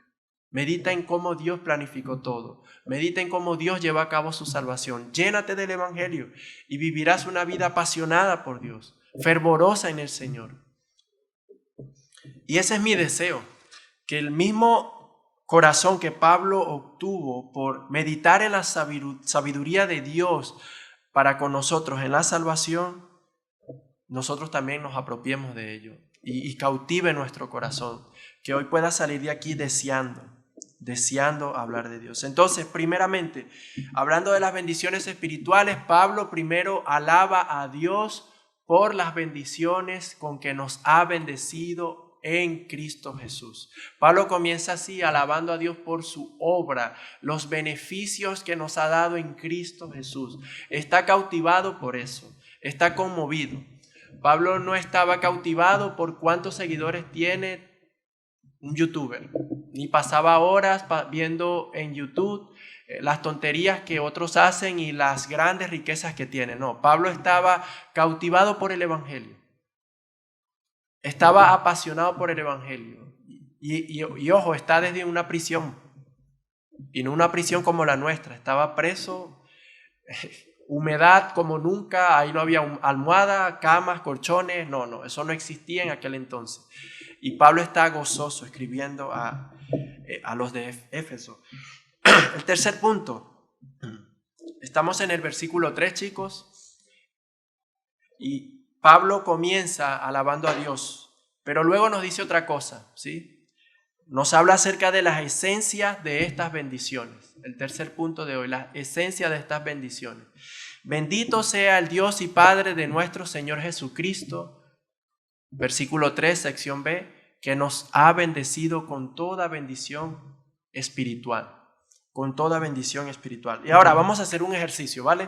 Medita en cómo Dios planificó todo. Medita en cómo Dios lleva a cabo su salvación. Llénate del Evangelio y vivirás una vida apasionada por Dios, fervorosa en el Señor. Y ese es mi deseo, que el mismo corazón que Pablo obtuvo por meditar en la sabiduría de Dios para con nosotros en la salvación, nosotros también nos apropiemos de ello y cautive nuestro corazón, que hoy pueda salir de aquí deseando hablar de Dios. Entonces, primeramente, hablando de las bendiciones espirituales, Pablo primero alaba a Dios por las bendiciones con que nos ha bendecido en Cristo Jesús. Pablo comienza así, alabando a Dios por su obra, los beneficios que nos ha dado en Cristo Jesús. Está cautivado por eso, está conmovido. Pablo no estaba cautivado por cuántos seguidores tiene un youtuber, ni pasaba horas viendo en YouTube las tonterías que otros hacen y las grandes riquezas que tienen. No, Pablo estaba cautivado por el Evangelio. Estaba apasionado por el Evangelio. Y ojo, está desde una prisión. Y no una prisión como la nuestra. Estaba preso, humedad como nunca. Ahí no había almohada, camas, colchones. No, eso no existía en aquel entonces. Y Pablo está gozoso escribiendo a los de Éfeso. El tercer punto. Estamos en el versículo 3, chicos. Y Pablo comienza alabando a Dios, pero luego nos dice otra cosa, ¿sí? Nos habla acerca de las esencias de estas bendiciones. El tercer punto de hoy, la esencia de estas bendiciones. Bendito sea el Dios y Padre de nuestro Señor Jesucristo, versículo 3, sección B, que nos ha bendecido con toda bendición espiritual. Con toda bendición espiritual. Y ahora vamos a hacer un ejercicio, ¿vale?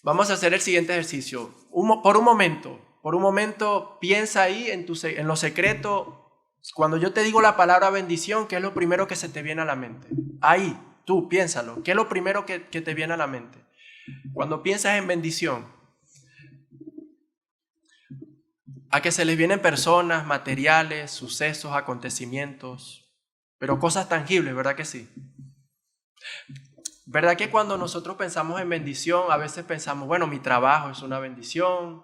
Vamos a hacer el siguiente ejercicio. Por un momento, piensa ahí en lo secreto. Cuando yo te digo la palabra bendición, ¿qué es lo primero que se te viene a la mente? Ahí, tú piénsalo. ¿Qué es lo primero que te viene a la mente? Cuando piensas en bendición, a que se les vienen personas, materiales, sucesos, acontecimientos, pero cosas tangibles, ¿verdad que sí? ¿Verdad que cuando nosotros pensamos en bendición, a veces pensamos, bueno, mi trabajo es una bendición,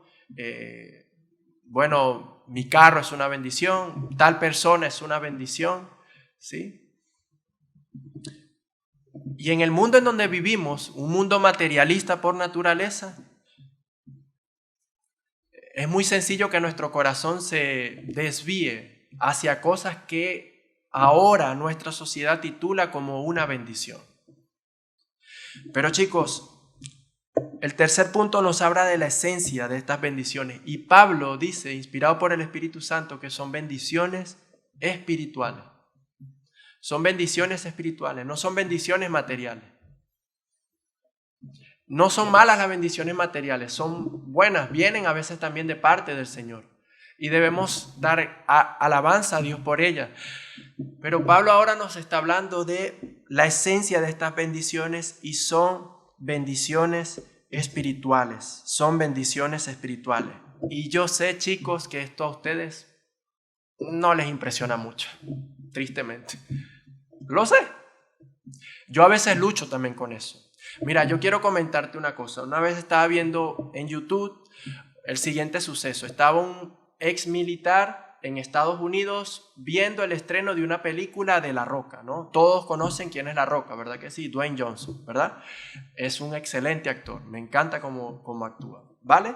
bueno, mi carro es una bendición, tal persona es una bendición, ¿sí? Y en el mundo en donde vivimos, un mundo materialista por naturaleza, es muy sencillo que nuestro corazón se desvíe hacia cosas que ahora nuestra sociedad titula como una bendición. Pero chicos, el tercer punto nos habla de la esencia de estas bendiciones. Y Pablo dice, inspirado por el Espíritu Santo, que son bendiciones espirituales. Son bendiciones espirituales, no son bendiciones materiales. No son malas las bendiciones materiales, son buenas, vienen a veces también de parte del Señor. Y debemos dar alabanza a Dios por ellas. Pero Pablo ahora nos está hablando de la esencia de estas bendiciones y son bendiciones espirituales. Son bendiciones espirituales. Y yo sé, chicos, que esto a ustedes no les impresiona mucho, tristemente. Lo sé. Yo a veces lucho también con eso. Mira, yo quiero comentarte una cosa. Una vez estaba viendo en YouTube el siguiente suceso. Estaba un ex militar en Estados Unidos viendo el estreno de una película de La Roca, ¿no? Todos conocen quién es La Roca, ¿verdad que sí? Dwayne Johnson, ¿verdad? Es un excelente actor. Me encanta cómo actúa, ¿vale?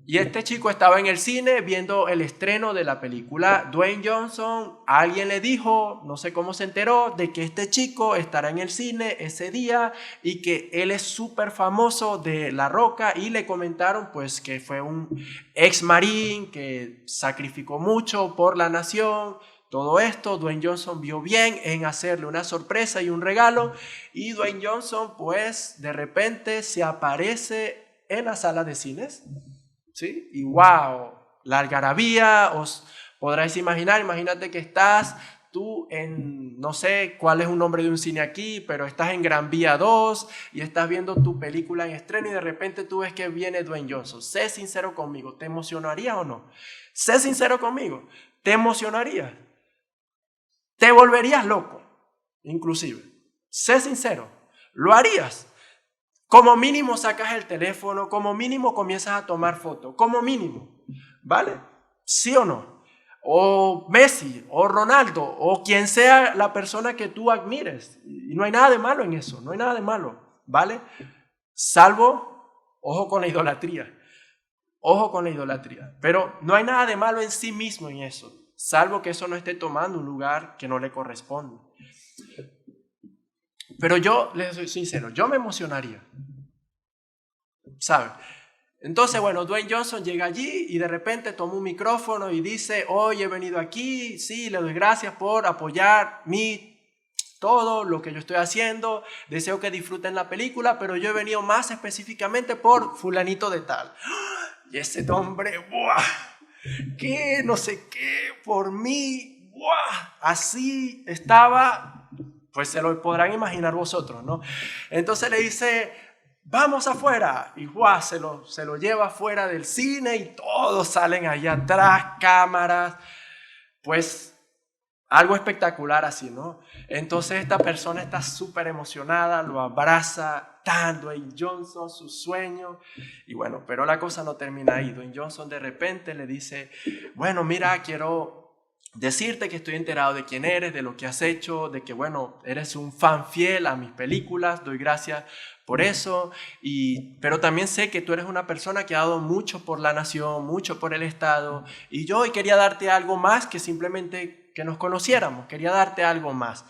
Y este chico estaba en el cine viendo el estreno de la película Dwayne Johnson. Alguien le dijo, no sé cómo se enteró, de que este chico estará en el cine ese día y que él es súper famoso de La Roca, y le comentaron pues que fue un ex marín que sacrificó mucho por la nación. Todo esto Dwayne Johnson vio bien en hacerle una sorpresa y un regalo, y Dwayne Johnson pues de repente se aparece en la sala de cines. ¿Sí? Y wow, la algarabía, os podráis imaginar, imagínate que estás tú en, no sé cuál es un nombre de un cine aquí, pero estás en Gran Vía 2 y estás viendo tu película en estreno y de repente tú ves que viene Dwayne Johnson. Sé sincero conmigo, ¿te emocionaría o no? Sé sincero conmigo, ¿te emocionaría? ¿Te volverías loco? Inclusive, sé sincero, ¿lo harías? Como mínimo sacas el teléfono, como mínimo comienzas a tomar fotos, como mínimo, ¿vale? ¿Sí o no? O Messi, o Ronaldo, o quien sea la persona que tú admires. Y no hay nada de malo en eso, no hay nada de malo, ¿vale? Salvo, ojo con la idolatría, ojo con la idolatría. Pero no hay nada de malo en sí mismo en eso, salvo que eso no esté tomando un lugar que no le corresponde. Pero yo, les soy sincero, yo me emocionaría, ¿sabe? Entonces, bueno, Dwayne Johnson llega allí y de repente toma un micrófono y dice, hoy he venido aquí, sí, le doy gracias por apoyar todo lo que yo estoy haciendo, deseo que disfruten la película, pero yo he venido más específicamente por fulanito de tal. Y ese hombre, ¡buah! ¿Qué? No sé qué, por mí, ¡buah! Así estaba, pues se lo podrán imaginar vosotros, ¿no? Entonces le dice, vamos afuera, y ¡guau! Se lo lleva afuera del cine y todos salen allá atrás, cámaras, pues algo espectacular así, ¿no? Entonces esta persona está súper emocionada, lo abraza, Dwayne Johnson, su sueño, y bueno, pero la cosa no termina ahí. Dwayne Johnson de repente le dice, bueno, mira, quiero decirte que estoy enterado de quién eres, de lo que has hecho, de que, bueno, eres un fan fiel a mis películas, doy gracias por eso, pero también sé que tú eres una persona que ha dado mucho por la nación, mucho por el Estado, y yo hoy quería darte algo más que simplemente que nos conociéramos, quería darte algo más.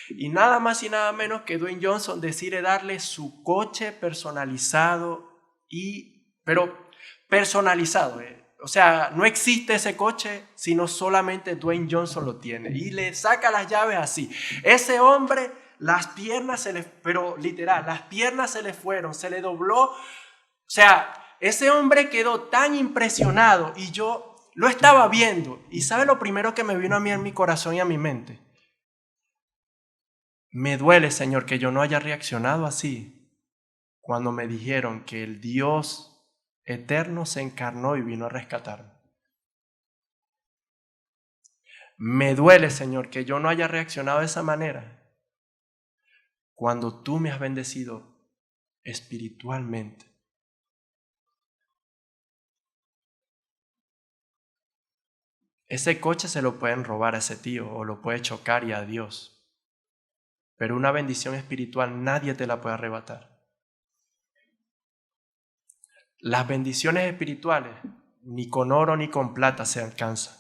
Y nada más y nada menos que Dwayne Johnson decide darle su coche personalizado, pero personalizado, O sea, no existe ese coche, sino solamente Dwayne Johnson lo tiene. Y le saca las llaves así. Ese hombre, las piernas se le, pero literal, las piernas se le fueron, se le dobló. O sea, ese hombre quedó tan impresionado y yo lo estaba viendo. ¿Y sabe lo primero que me vino a mí en mi corazón y a mi mente? Me duele, Señor, que yo no haya reaccionado así cuando me dijeron que el Dios eterno se encarnó y vino a rescatarme. Me duele, Señor, que yo no haya reaccionado de esa manera cuando tú me has bendecido espiritualmente. Ese coche se lo pueden robar a ese tío o lo puede chocar y adiós. pero una bendición espiritual nadie te la puede arrebatar. Las bendiciones espirituales ni con oro ni con plata se alcanzan.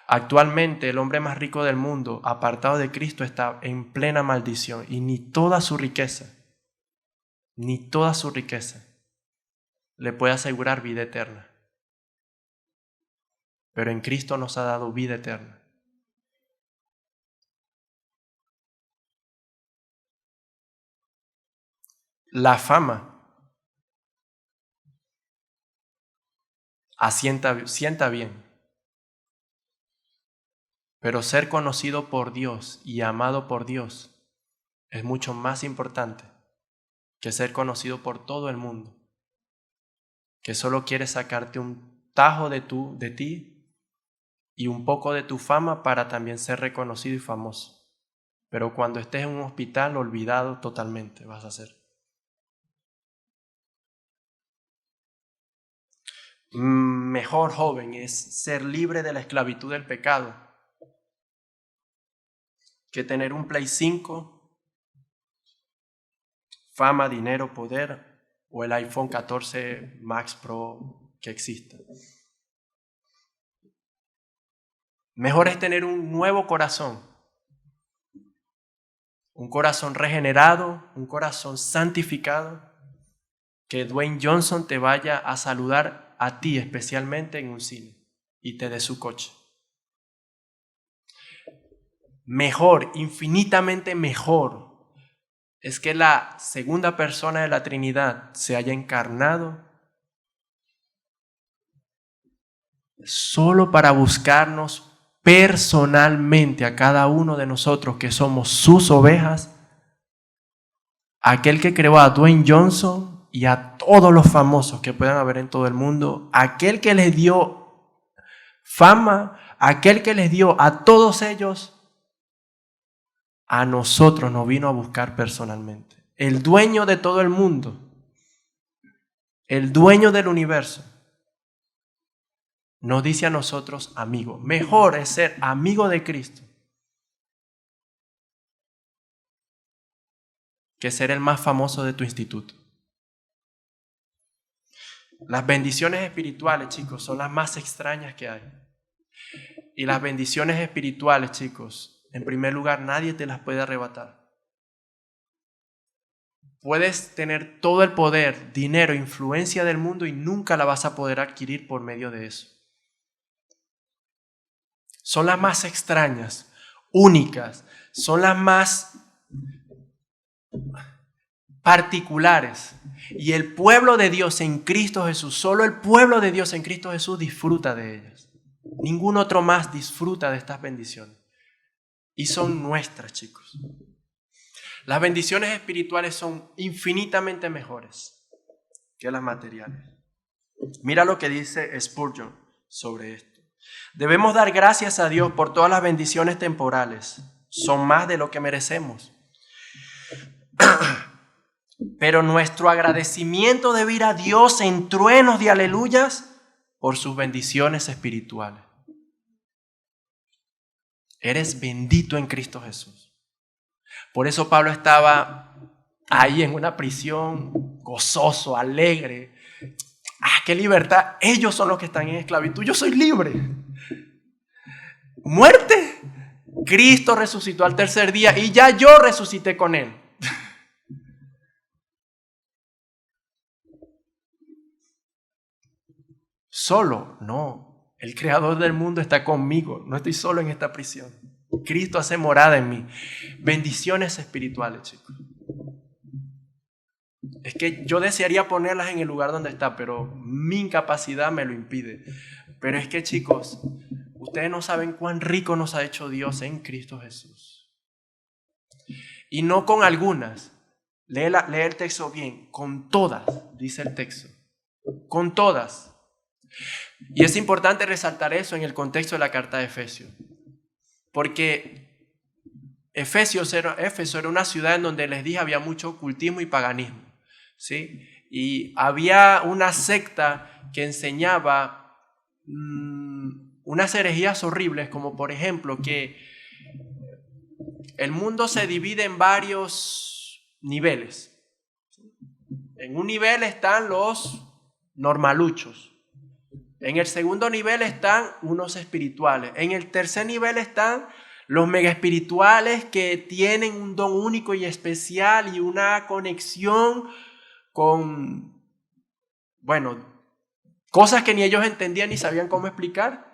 Actualmente el hombre más rico del mundo, apartado de Cristo, está en plena maldición y ni toda su riqueza le puede asegurar vida eterna. Pero en Cristo nos ha dado vida eterna. La fama sienta bien, pero ser conocido por Dios y amado por Dios es mucho más importante que ser conocido por todo el mundo, que solo quiere sacarte un tajo de ti y un poco de tu fama para también ser reconocido y famoso. Pero cuando estés en un hospital, olvidado totalmente vas a ser. Mejor, joven, es ser libre de la esclavitud del pecado que tener un Play 5, fama, dinero, poder o el iPhone 14 Max Pro que exista. Mejor es tener un nuevo corazón, un corazón regenerado, un corazón santificado, que Dwayne Johnson te vaya a saludar a ti especialmente en un cine y te dé su coche. Mejor, infinitamente mejor, es que la segunda persona de la Trinidad se haya encarnado solo para buscarnos personalmente a cada uno de nosotros que somos sus ovejas, aquel que creó a Dwayne Johnson y a todos los famosos que puedan haber en todo el mundo, aquel que les dio fama, aquel que les dio a todos ellos, a nosotros nos vino a buscar personalmente. El dueño de todo el mundo, el dueño del universo, nos dice a nosotros amigos. Mejor es ser amigo de Cristo que ser el más famoso de tu instituto. Las bendiciones espirituales, chicos, son las más extrañas que hay. Y las bendiciones espirituales, chicos, en primer lugar, nadie te las puede arrebatar. Puedes tener todo el poder, dinero, influencia del mundo y nunca la vas a poder adquirir por medio de eso. Son las más extrañas, únicas, son las más particulares. Y el pueblo de Dios en Cristo Jesús, solo el pueblo de Dios en Cristo Jesús disfruta de ellas. Ningún otro más disfruta de estas bendiciones. Y son nuestras, chicos. Las bendiciones espirituales son infinitamente mejores que las materiales. Mira lo que dice Spurgeon sobre esto. Debemos dar gracias a Dios por todas las bendiciones temporales. Son más de lo que merecemos. Pero nuestro agradecimiento debe ir a Dios en truenos de aleluyas por sus bendiciones espirituales. Eres bendito en Cristo Jesús. Por eso Pablo estaba ahí en una prisión, gozoso, alegre. ¡Qué libertad! Ellos son los que están en esclavitud. Yo soy libre. ¿Muerte? Cristo resucitó al tercer día y ya yo resucité con Él. Solo, no. El creador del mundo está conmigo. No estoy solo en esta prisión. Cristo hace morada en mí. Bendiciones espirituales, chicos. Es que yo desearía ponerlas en el lugar donde está, pero mi incapacidad me lo impide. Pero es que, chicos, ustedes no saben cuán rico nos ha hecho Dios en Cristo Jesús. Y no con algunas. Lee el texto bien. Con todas, dice el texto. Con todas. Y es importante resaltar eso en el contexto de la carta de Efesios. Porque Éfeso era una ciudad en donde les dije había mucho ocultismo y paganismo, ¿sí? Y había una secta que enseñaba unas herejías horribles, como por ejemplo que El mundo se divide en varios niveles. En un nivel están los normaluchos. En el segundo nivel están unos espirituales. En el tercer nivel están los mega espirituales que tienen un don único y especial y una conexión con, cosas que ni ellos entendían ni sabían cómo explicar.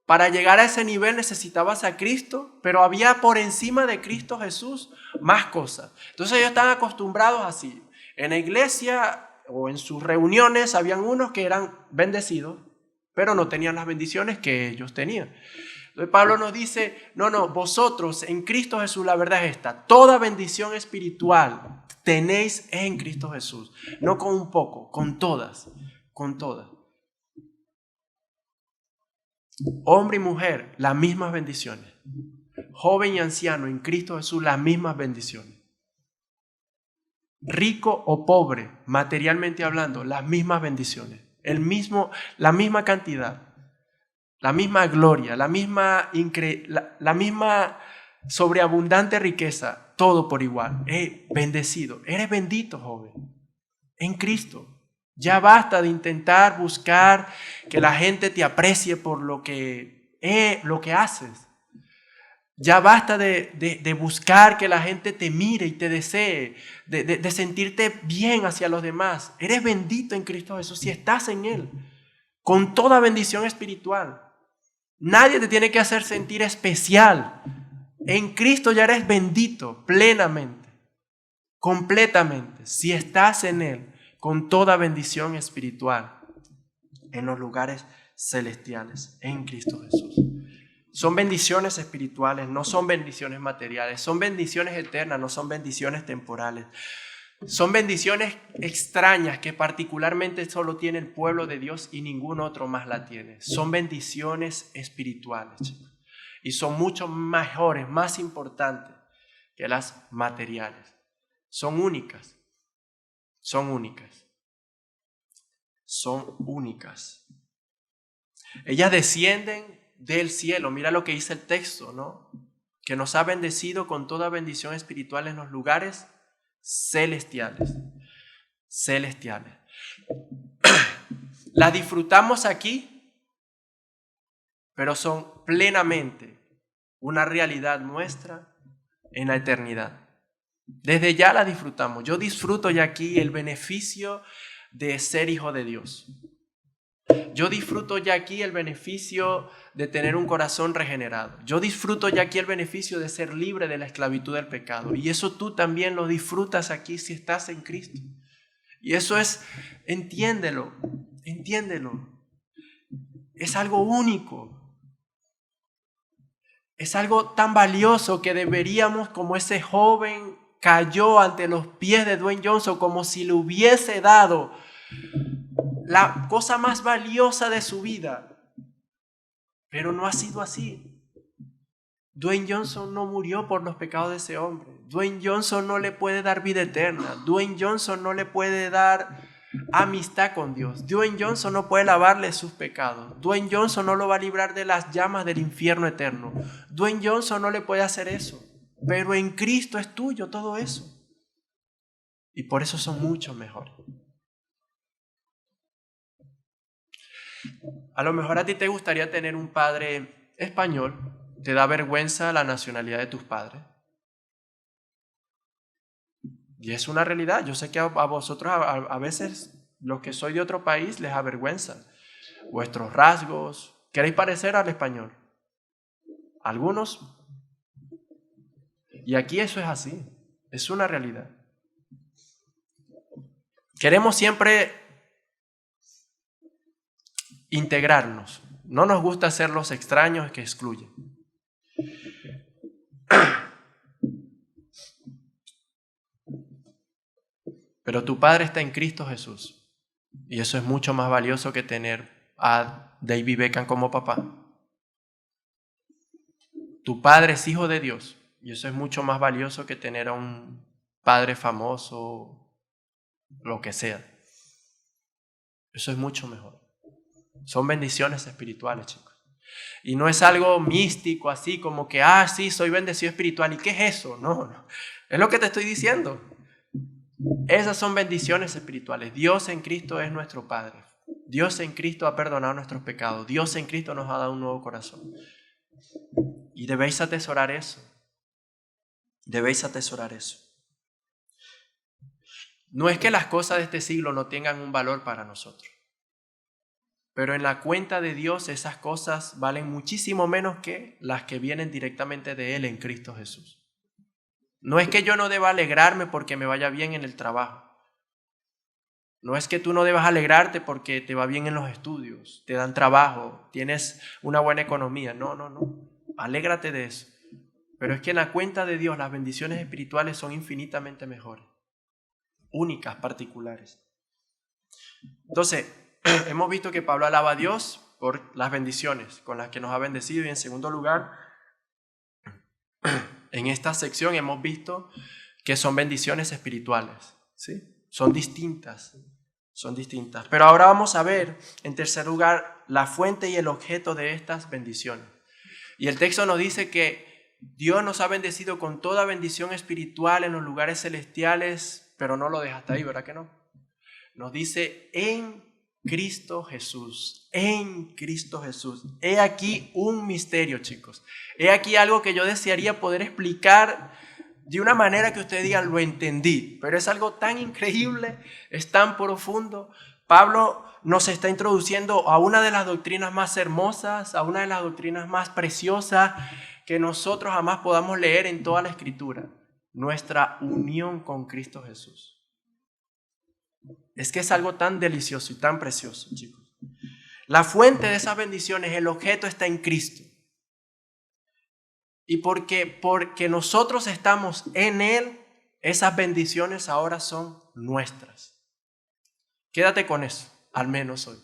Para llegar a ese nivel necesitabas a Cristo, pero había por encima de Cristo Jesús más cosas. Entonces ellos estaban acostumbrados así. En la iglesia o en sus reuniones habían unos que eran bendecidos, pero no tenían las bendiciones que ellos tenían. Entonces Pablo nos dice, no, vosotros en Cristo Jesús, la verdad es esta, toda bendición espiritual tenéis en Cristo Jesús, no con un poco, con todas. Hombre y mujer, las mismas bendiciones. Joven y anciano, en Cristo Jesús, las mismas bendiciones. Rico o pobre, materialmente hablando, las mismas bendiciones. La misma cantidad, la misma gloria, la misma sobreabundante riqueza, todo por igual. Bendecido, eres bendito, joven, en Cristo. Ya basta de intentar buscar que la gente te aprecie por lo que haces. Ya basta de buscar que la gente te mire y te desee, de sentirte bien hacia los demás. Eres bendito en Cristo Jesús si estás en Él, con toda bendición espiritual. Nadie te tiene que hacer sentir especial. En Cristo ya eres bendito plenamente, completamente, si estás en Él, con toda bendición espiritual en los lugares celestiales, en Cristo Jesús. Son bendiciones espirituales, no son bendiciones materiales, son bendiciones eternas, no son bendiciones temporales. Son bendiciones extrañas que particularmente solo tiene el pueblo de Dios y ningún otro más la tiene. Son bendiciones espirituales y son mucho mejores, más importantes que las materiales. Son únicas. Ellas descienden del cielo. Mira lo que dice el texto, ¿no? Que nos ha bendecido con toda bendición espiritual en los lugares celestiales. Las disfrutamos aquí, pero son plenamente una realidad nuestra en la eternidad. Desde ya la disfrutamos. Yo disfruto ya aquí el beneficio de ser hijo de Dios. Yo disfruto ya aquí el beneficio de tener un corazón regenerado. Yo disfruto ya aquí el beneficio de ser libre de la esclavitud del pecado. Y eso tú también lo disfrutas aquí si estás en Cristo. Y eso es, entiéndelo. Es algo único. Es algo tan valioso que deberíamos, como ese joven cayó ante los pies de Dwayne Johnson, como si le hubiese dado la cosa más valiosa de su vida. Pero no ha sido así. Dwayne Johnson no murió por los pecados de ese hombre. Dwayne Johnson no le puede dar vida eterna. Dwayne Johnson no le puede dar amistad con Dios. Dwayne Johnson no puede lavarle sus pecados. Dwayne Johnson no lo va a librar de las llamas del infierno eterno. Dwayne Johnson no le puede hacer eso. Pero en Cristo es tuyo todo eso. Y por eso son mucho mejores. A lo mejor a ti te gustaría tener un padre español. ¿Te da vergüenza la nacionalidad de tus padres? Y es una realidad. Yo sé que a vosotros a veces los que sois de otro país les avergüenza vuestros rasgos. ¿Queréis parecer al español? Algunos. Y aquí eso es así. Es una realidad. Queremos siempre integrarnos. No nos gusta ser los extraños que excluyen. Pero tu padre está en Cristo Jesús. Y eso es mucho más valioso que tener a David Beckham como papá. Tu padre es hijo de Dios. Y eso es mucho más valioso que tener a un padre famoso, lo que sea. Eso es mucho mejor. Son bendiciones espirituales, chicos. Y no es algo místico, así como que, sí, soy bendecido espiritual. ¿Y qué es eso? No. Es lo que te estoy diciendo. Esas son bendiciones espirituales. Dios en Cristo es nuestro Padre. Dios en Cristo ha perdonado nuestros pecados. Dios en Cristo nos ha dado un nuevo corazón. Y debéis atesorar eso. Debéis atesorar eso. No es que las cosas de este siglo no tengan un valor para nosotros. Pero en la cuenta de Dios esas cosas valen muchísimo menos que las que vienen directamente de Él en Cristo Jesús. No es que yo no deba alegrarme porque me vaya bien en el trabajo. No es que tú no debas alegrarte porque te va bien en los estudios, te dan trabajo, tienes una buena economía. No. Alégrate de eso. Pero es que en la cuenta de Dios las bendiciones espirituales son infinitamente mejores, únicas, particulares. Entonces, hemos visto que Pablo alaba a Dios por las bendiciones con las que nos ha bendecido. Y en segundo lugar, en esta sección hemos visto que son bendiciones espirituales, ¿sí? Son distintas. Pero ahora vamos a ver, en tercer lugar, la fuente y el objeto de estas bendiciones. Y el texto nos dice que Dios nos ha bendecido con toda bendición espiritual en los lugares celestiales, pero no lo deja hasta ahí, ¿verdad que no? Nos dice en Cristo Jesús, en Cristo Jesús. He aquí un misterio, chicos. He aquí algo que yo desearía poder explicar de una manera que ustedes digan, lo entendí, pero es algo tan increíble, es tan profundo. Pablo nos está introduciendo a una de las doctrinas más hermosas, a una de las doctrinas más preciosas que nosotros jamás podamos leer en toda la Escritura, nuestra unión con Cristo Jesús. Es que es algo tan delicioso y tan precioso, chicos. La fuente de esas bendiciones, el objeto está en Cristo. Y porque nosotros estamos en Él, esas bendiciones ahora son nuestras. Quédate con eso, al menos hoy.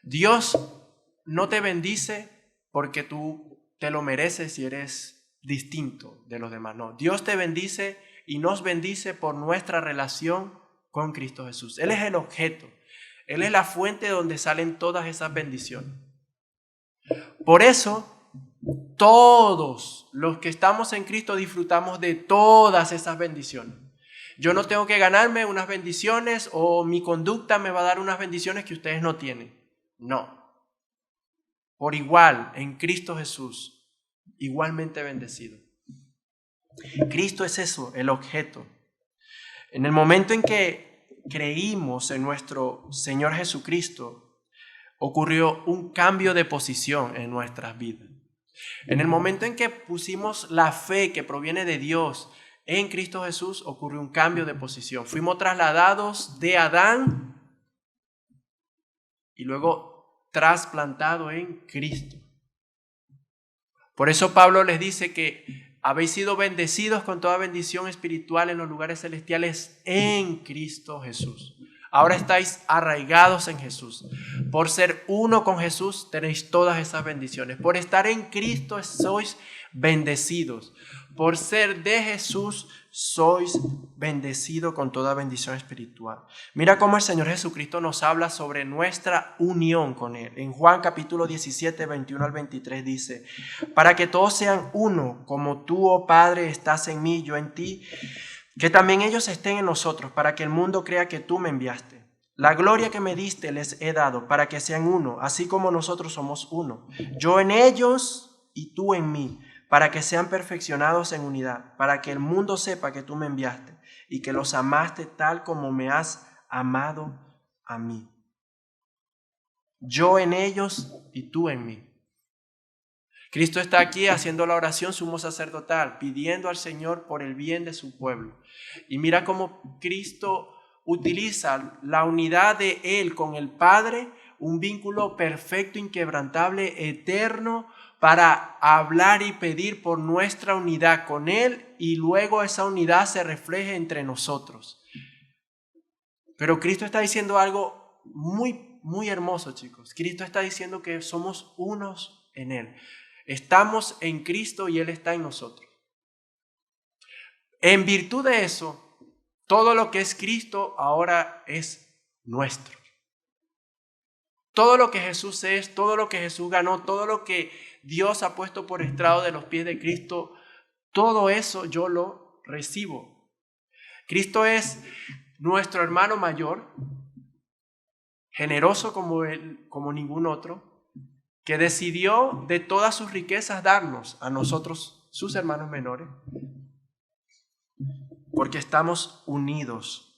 Dios no te bendice porque tú te lo mereces y eres distinto de los demás. No, Dios te bendice y nos bendice por nuestra relación con Cristo Jesús. Él es el objeto. Él es la fuente donde salen todas esas bendiciones. Por eso, todos los que estamos en Cristo disfrutamos de todas esas bendiciones. Yo no tengo que ganarme unas bendiciones o mi conducta me va a dar unas bendiciones que ustedes no tienen. No. Por igual, en Cristo Jesús, igualmente bendecido. Cristo es eso, el objeto. En el momento en que creímos en nuestro Señor Jesucristo, ocurrió un cambio de posición en nuestras vidas. En el momento en que pusimos la fe que proviene de Dios en Cristo Jesús, ocurrió un cambio de posición. Fuimos trasladados de Adán y luego trasplantados en Cristo. Por eso Pablo les dice que habéis sido bendecidos con toda bendición espiritual en los lugares celestiales en Cristo Jesús. Ahora estáis arraigados en Jesús. Por ser uno con Jesús tenéis todas esas bendiciones. Por estar en Cristo sois bendecidos. Por ser de Jesús sois bendecidos con toda bendición espiritual. Mira cómo el Señor Jesucristo nos habla sobre nuestra unión con Él. En Juan capítulo 17, 21 al 23 dice: para que todos sean uno, como tú, oh Padre, estás en mí, yo en ti, que también ellos estén en nosotros, para que el mundo crea que tú me enviaste. La gloria que me diste les he dado, para que sean uno, así como nosotros somos uno. Yo en ellos y tú en mí, para que sean perfeccionados en unidad, para que el mundo sepa que tú me enviaste y que los amaste tal como me has amado a mí. Yo en ellos y tú en mí. Cristo está aquí haciendo la oración sumo sacerdotal, pidiendo al Señor por el bien de su pueblo. Y mira cómo Cristo utiliza la unidad de Él con el Padre, un vínculo perfecto, inquebrantable, eterno, para hablar y pedir por nuestra unidad con Él, y luego esa unidad se refleje entre nosotros. Pero Cristo está diciendo algo muy, muy hermoso, chicos. Cristo está diciendo que somos unos en Él. Estamos en Cristo y Él está en nosotros. En virtud de eso, todo lo que es Cristo ahora es nuestro. Todo lo que Jesús es, todo lo que Jesús ganó, todo lo que Dios ha puesto por estrado de los pies de Cristo, todo eso yo lo recibo. Cristo es nuestro hermano mayor, generoso como él, como ningún otro, que decidió de todas sus riquezas darnos a nosotros, sus hermanos menores, porque estamos unidos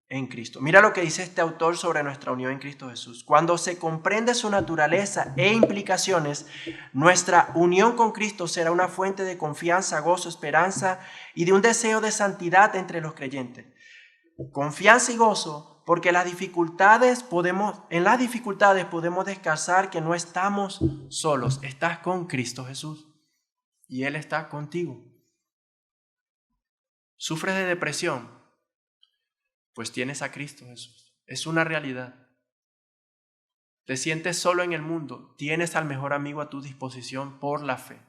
en Cristo. Mira lo que dice este autor sobre nuestra unión en Cristo Jesús. Cuando se comprende su naturaleza e implicaciones, nuestra unión con Cristo será una fuente de confianza, gozo, esperanza y de un deseo de santidad entre los creyentes. Confianza y gozo, porque en las dificultades podemos descansar que no estamos solos. Estás con Cristo Jesús y Él está contigo. ¿Sufres de depresión? Pues tienes a Cristo Jesús. Es una realidad. Te sientes solo en el mundo. Tienes al mejor amigo a tu disposición por la fe.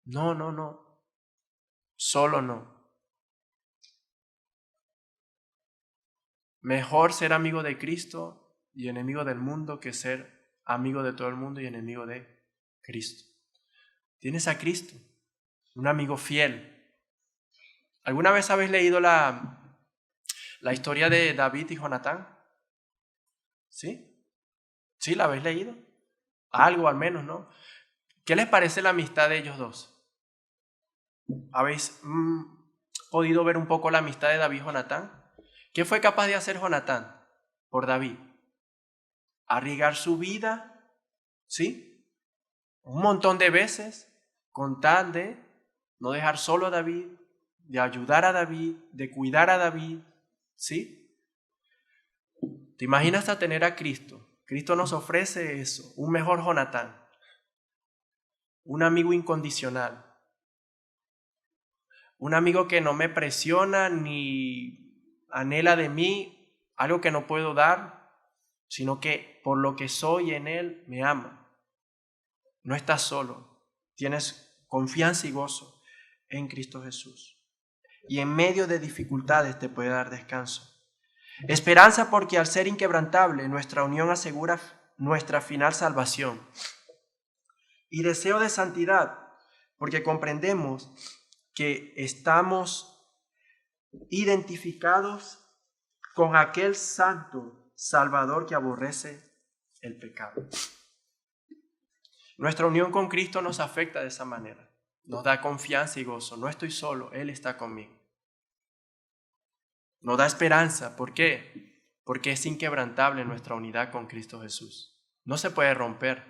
No. Solo no. Mejor ser amigo de Cristo y enemigo del mundo que ser amigo de todo el mundo y enemigo de Cristo. Tienes a Cristo, un amigo fiel. ¿Alguna vez habéis leído la historia de David y Jonatán? ¿Sí? ¿Sí la habéis leído? Algo al menos, ¿no? ¿Qué les parece la amistad de ellos dos? ¿Habéis podido ver un poco la amistad de David y Jonatán? ¿Qué fue capaz de hacer Jonatán por David? Arriesgar su vida, ¿sí? Un montón de veces, con tal de no dejar solo a David, de ayudar a David, de cuidar a David, ¿sí? ¿Te imaginas a tener a Cristo? Cristo nos ofrece eso, un mejor Jonatán, un amigo incondicional, un amigo que no me presiona ni anhela de mí algo que no puedo dar, sino que por lo que soy en Él me ama. No estás solo, tienes confianza y gozo en Cristo Jesús. Y en medio de dificultades te puede dar descanso. Esperanza porque al ser inquebrantable nuestra unión asegura nuestra final salvación. Y deseo de santidad porque comprendemos que estamos identificados con aquel santo Salvador que aborrece el pecado. Nuestra unión con Cristo nos afecta de esa manera. Nos da confianza y gozo. No estoy solo, Él está conmigo. Nos da esperanza. ¿Por qué? Porque es inquebrantable nuestra unidad con Cristo Jesús. No se puede romper.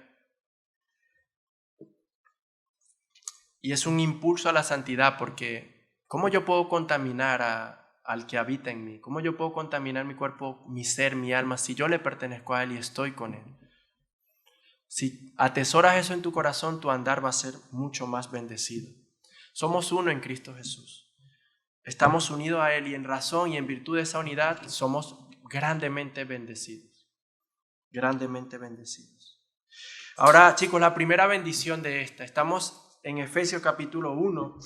Y es un impulso a la santidad porque ¿cómo yo puedo contaminar al que habita en mí? ¿Cómo yo puedo contaminar mi cuerpo, mi ser, mi alma, si yo le pertenezco a Él y estoy con Él? Si atesoras eso en tu corazón, tu andar va a ser mucho más bendecido. Somos uno en Cristo Jesús. Estamos unidos a Él y en razón y en virtud de esa unidad somos grandemente bendecidos. Grandemente bendecidos. Ahora, chicos, la primera bendición de esta. Estamos en Efesios capítulo 1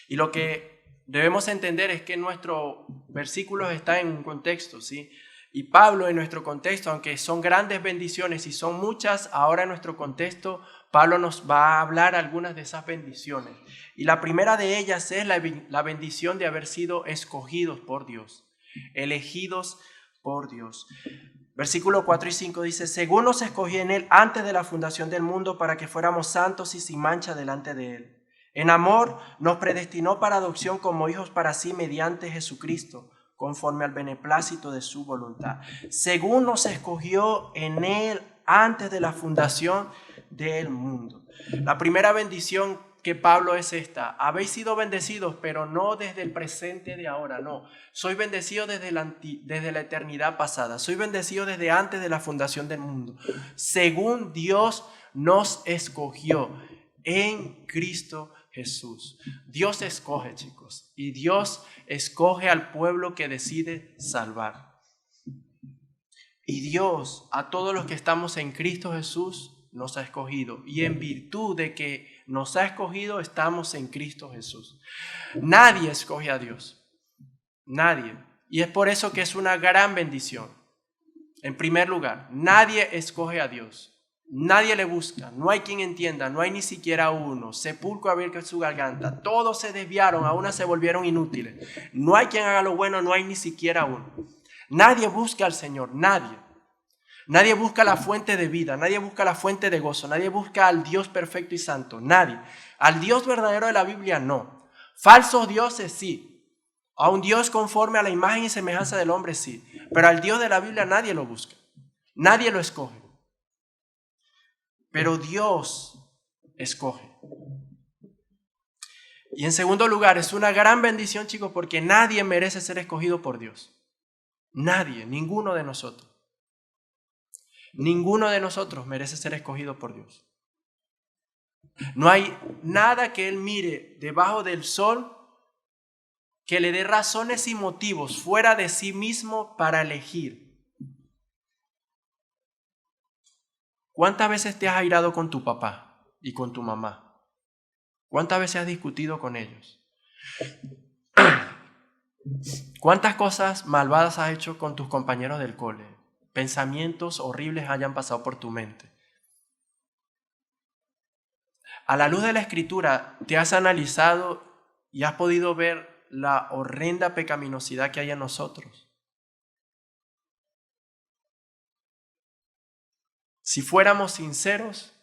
y lo que debemos entender es que nuestros versículos están en un contexto, ¿sí? Y Pablo en nuestro contexto, aunque son grandes bendiciones y son muchas, ahora en nuestro contexto Pablo nos va a hablar algunas de esas bendiciones. Y la primera de ellas es la bendición de haber sido escogidos por Dios, elegidos por Dios. Versículo 4 y 5 dice, según nos escogió en Él antes de la fundación del mundo para que fuéramos santos y sin mancha delante de Él. En amor nos predestinó para adopción como hijos para sí mediante Jesucristo, conforme al beneplácito de su voluntad. Según nos escogió en Él antes de la fundación del mundo. La primera bendición que Pablo es esta. Habéis sido bendecidos, pero no desde el presente de ahora, no. Soy bendecido desde la eternidad pasada. Soy bendecido desde antes de la fundación del mundo. Según Dios nos escogió en Cristo Jesús. Dios escoge, chicos, y Dios escoge al pueblo que decide salvar. Y Dios, a todos los que estamos en Cristo Jesús, nos ha escogido. Y en virtud de que nos ha escogido, estamos en Cristo Jesús. Nadie escoge a Dios. Nadie. Y es por eso que es una gran bendición. En primer lugar, nadie escoge a Dios. Nadie le busca, no hay quien entienda, no hay ni siquiera uno. Sepulcro abierto en su garganta, todos se desviaron, a una se volvieron inútiles. No hay quien haga lo bueno, no hay ni siquiera uno. Nadie busca al Señor, nadie. Nadie busca la fuente de vida, nadie busca la fuente de gozo, nadie busca al Dios perfecto y santo, nadie. Al Dios verdadero de la Biblia no. Falsos dioses sí. A un Dios conforme a la imagen y semejanza del hombre sí. Pero al Dios de la Biblia nadie lo busca, nadie lo escoge. Pero Dios escoge. Y en segundo lugar, es una gran bendición, chicos, porque nadie merece ser escogido por Dios. Nadie, ninguno de nosotros. Ninguno de nosotros merece ser escogido por Dios. No hay nada que Él mire debajo del sol que le dé razones y motivos fuera de sí mismo para elegir. ¿Cuántas veces te has airado con tu papá y con tu mamá? ¿Cuántas veces has discutido con ellos? ¿Cuántas cosas malvadas has hecho con tus compañeros del cole? Pensamientos horribles hayan pasado por tu mente. A la luz de la Escritura, ¿te has analizado y has podido ver la horrenda pecaminosidad que hay en nosotros? Si fuéramos sinceros,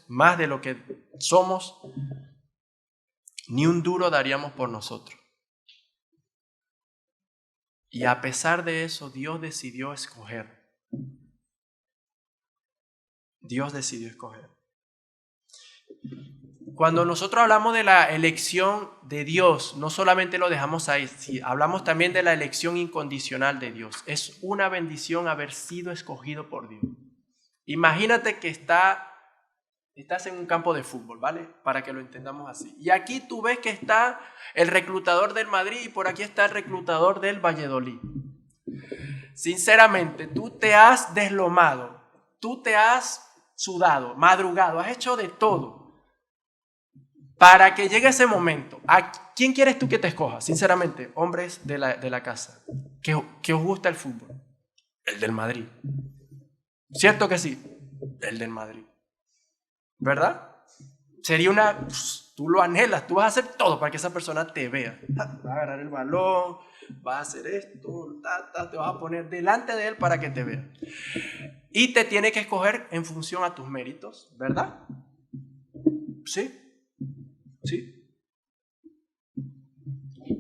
más de lo que somos, ni un duro daríamos por nosotros. Y a pesar de eso, Dios decidió escoger. Dios decidió escoger. Cuando nosotros hablamos de la elección de Dios, no solamente lo dejamos ahí, hablamos también de la elección incondicional de Dios. Es una bendición haber sido escogido por Dios. Imagínate que estás en un campo de fútbol, ¿vale? Para que lo entendamos así. Y aquí tú ves que está el reclutador del Madrid y por aquí está el reclutador del Valladolid. Sinceramente, tú te has deslomado, tú te has sudado, madrugado, has hecho de todo para que llegue ese momento. ¿A quién quieres tú que te escoja? Sinceramente, hombres de la casa, que os gusta el fútbol. El del Madrid. ¿Cierto que sí? El del Madrid. ¿Verdad? Sería tú lo anhelas, tú vas a hacer todo para que esa persona te vea. Vas a agarrar el balón, vas a hacer esto, te vas a poner delante de él para que te vea. Y te tiene que escoger en función a tus méritos, ¿verdad? ¿Sí? ¿Sí?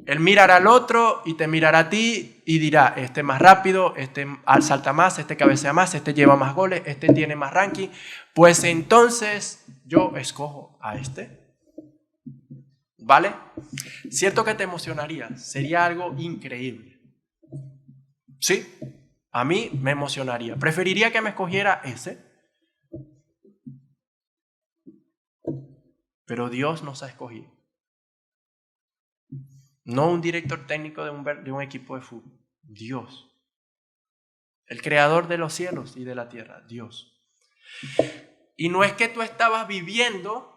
Él mirará al otro y te mirará a ti y dirá, este es más rápido, este salta más, este cabecea más, este lleva más goles, este tiene más ranking. Pues entonces yo escojo a este. ¿Vale? Cierto que te emocionaría, sería algo increíble. ¿Sí? A mí me emocionaría. Preferiría que me escogiera ese. Pero Dios nos ha escogido. No un director técnico de un equipo de fútbol. Dios. El creador de los cielos y de la tierra. Dios. Y no es que tú estabas viviendo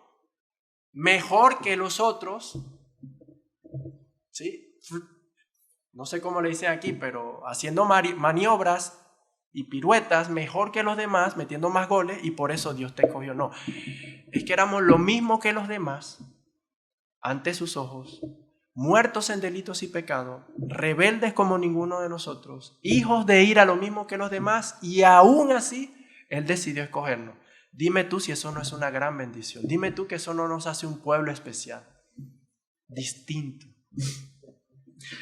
mejor que los otros. ¿Sí? No sé cómo le dicen aquí, pero haciendo maniobras y piruetas mejor que los demás, metiendo más goles y por eso Dios te escogió. No. Es que éramos lo mismo que los demás ante sus ojos. Muertos en delitos y pecados, rebeldes como ninguno de nosotros, hijos de ira lo mismo que los demás, y aún así Él decidió escogernos. Dime tú si eso no es una gran bendición. Dime tú que eso no nos hace un pueblo especial, distinto.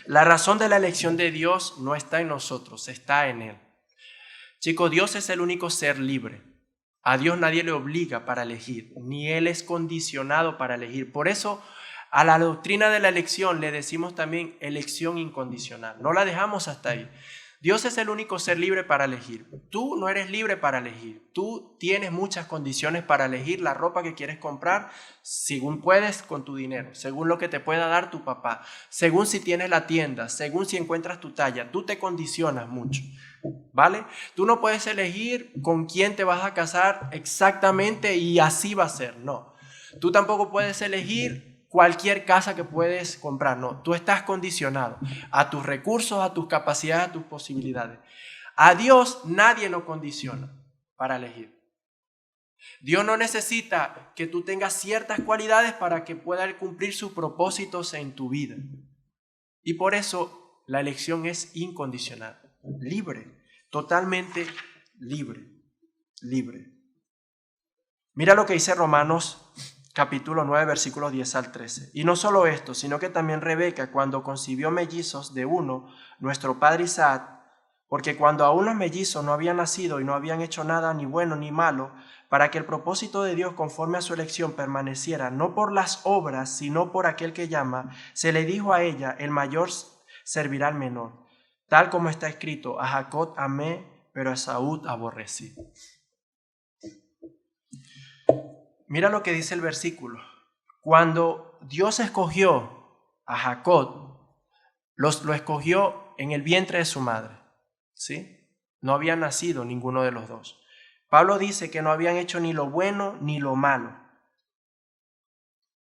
La razón de la elección de Dios no está en nosotros, está en Él. Chicos, Dios es el único ser libre. A Dios nadie le obliga para elegir, ni Él es condicionado para elegir. Por eso, a la doctrina de la elección le decimos también elección incondicional. No la dejamos hasta ahí. Dios es el único ser libre para elegir. Tú no eres libre para elegir. Tú tienes muchas condiciones para elegir la ropa que quieres comprar según puedes con tu dinero, según lo que te pueda dar tu papá, según si tienes la tienda, según si encuentras tu talla. Tú te condicionas mucho, ¿vale? Tú no puedes elegir con quién te vas a casar exactamente y así va a ser, no. Tú tampoco puedes elegir cualquier casa que puedes comprar, no, tú estás condicionado a tus recursos, a tus capacidades, a tus posibilidades. A Dios nadie lo condiciona para elegir. Dios no necesita que tú tengas ciertas cualidades para que pueda cumplir sus propósitos en tu vida. Y por eso la elección es incondicional, libre, totalmente libre, libre. Mira lo que dice Romanos capítulo 9, versículos 10 al 13. Y no solo esto, sino que también Rebeca, cuando concibió mellizos de uno, nuestro padre Isaac, porque cuando aún los mellizos no habían nacido y no habían hecho nada ni bueno ni malo, para que el propósito de Dios conforme a su elección permaneciera, no por las obras, sino por aquel que llama, se le dijo a ella, el mayor servirá al menor. Tal como está escrito, a Jacob amé, pero a Esaú aborrecí. Mira lo que dice el versículo. Cuando Dios escogió a Jacob, lo escogió en el vientre de su madre, ¿sí? No había nacido ninguno de los dos. Pablo dice que no habían hecho ni lo bueno ni lo malo.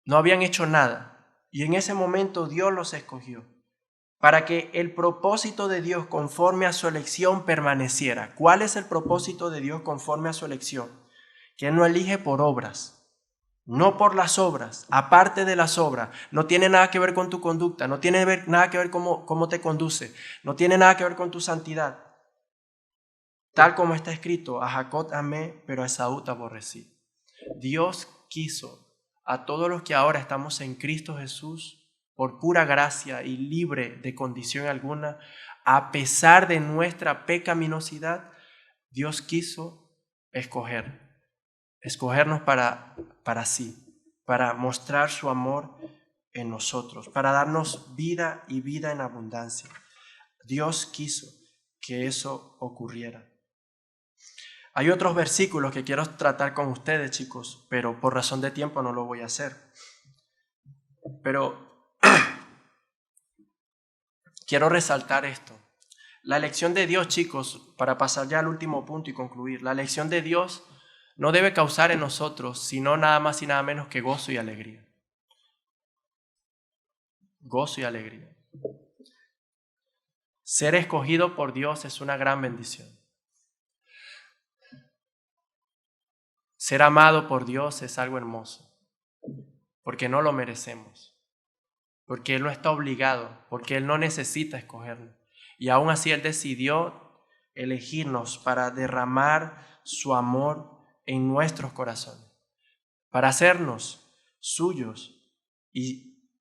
No habían hecho nada. Y en ese momento Dios los escogió para que el propósito de Dios conforme a su elección permaneciera. ¿Cuál es el propósito de Dios conforme a su elección? Que Él no elige por obras, no por las obras, aparte de las obras. No tiene nada que ver con tu conducta, no tiene nada que ver cómo te conduce, no tiene nada que ver con tu santidad. Tal como está escrito, a Jacob amé, pero a Esaú aborrecí. Dios quiso a todos los que ahora estamos en Cristo Jesús, por pura gracia y libre de condición alguna, a pesar de nuestra pecaminosidad, Dios quiso escogernos para sí, para mostrar su amor en nosotros, para darnos vida y vida en abundancia. Dios quiso que eso ocurriera. Hay otros versículos que quiero tratar con ustedes, chicos, pero por razón de tiempo no lo voy a hacer. Pero quiero resaltar esto. La elección de Dios, chicos, para pasar ya al último punto y concluir, la elección de Dios no debe causar en nosotros sino nada más y nada menos que gozo y alegría. Gozo y alegría. Ser escogido por Dios es una gran bendición. Ser amado por Dios es algo hermoso, porque no lo merecemos, porque Él no está obligado, porque Él no necesita escogernos. Y aún así Él decidió elegirnos para derramar su amor en nuestros corazones, para hacernos suyos y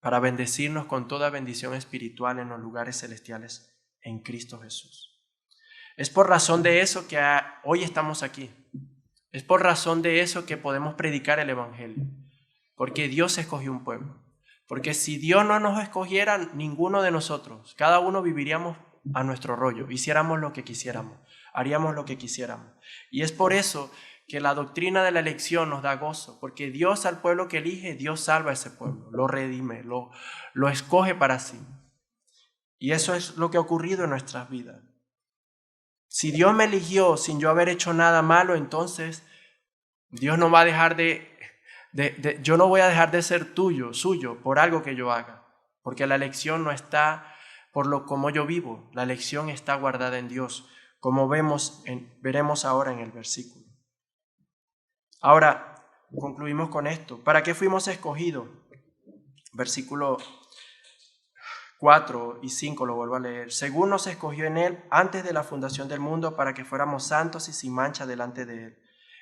para bendecirnos con toda bendición espiritual en los lugares celestiales en Cristo Jesús. Es por razón de eso que hoy estamos aquí. Es por razón de eso que podemos predicar el Evangelio, porque Dios escogió un pueblo. Porque si Dios no nos escogiera, ninguno de nosotros, cada uno viviríamos a nuestro rollo, hiciéramos lo que quisiéramos, haríamos lo que quisiéramos. Y es por eso que la doctrina de la elección nos da gozo, porque Dios al pueblo que elige, Dios salva a ese pueblo, lo redime, lo escoge para sí. Y eso es lo que ha ocurrido en nuestras vidas. Si Dios me eligió sin yo haber hecho nada malo, entonces Dios no va a dejar yo no voy a dejar de ser suyo, por algo que yo haga. Porque la elección no está por como yo vivo, la elección está guardada en Dios, como veremos ahora en el versículo. Ahora, concluimos con esto. ¿Para qué fuimos escogidos? Versículo 4 y 5 lo vuelvo a leer. Según nos escogió en Él antes de la fundación del mundo para que fuéramos santos y sin mancha delante de Él.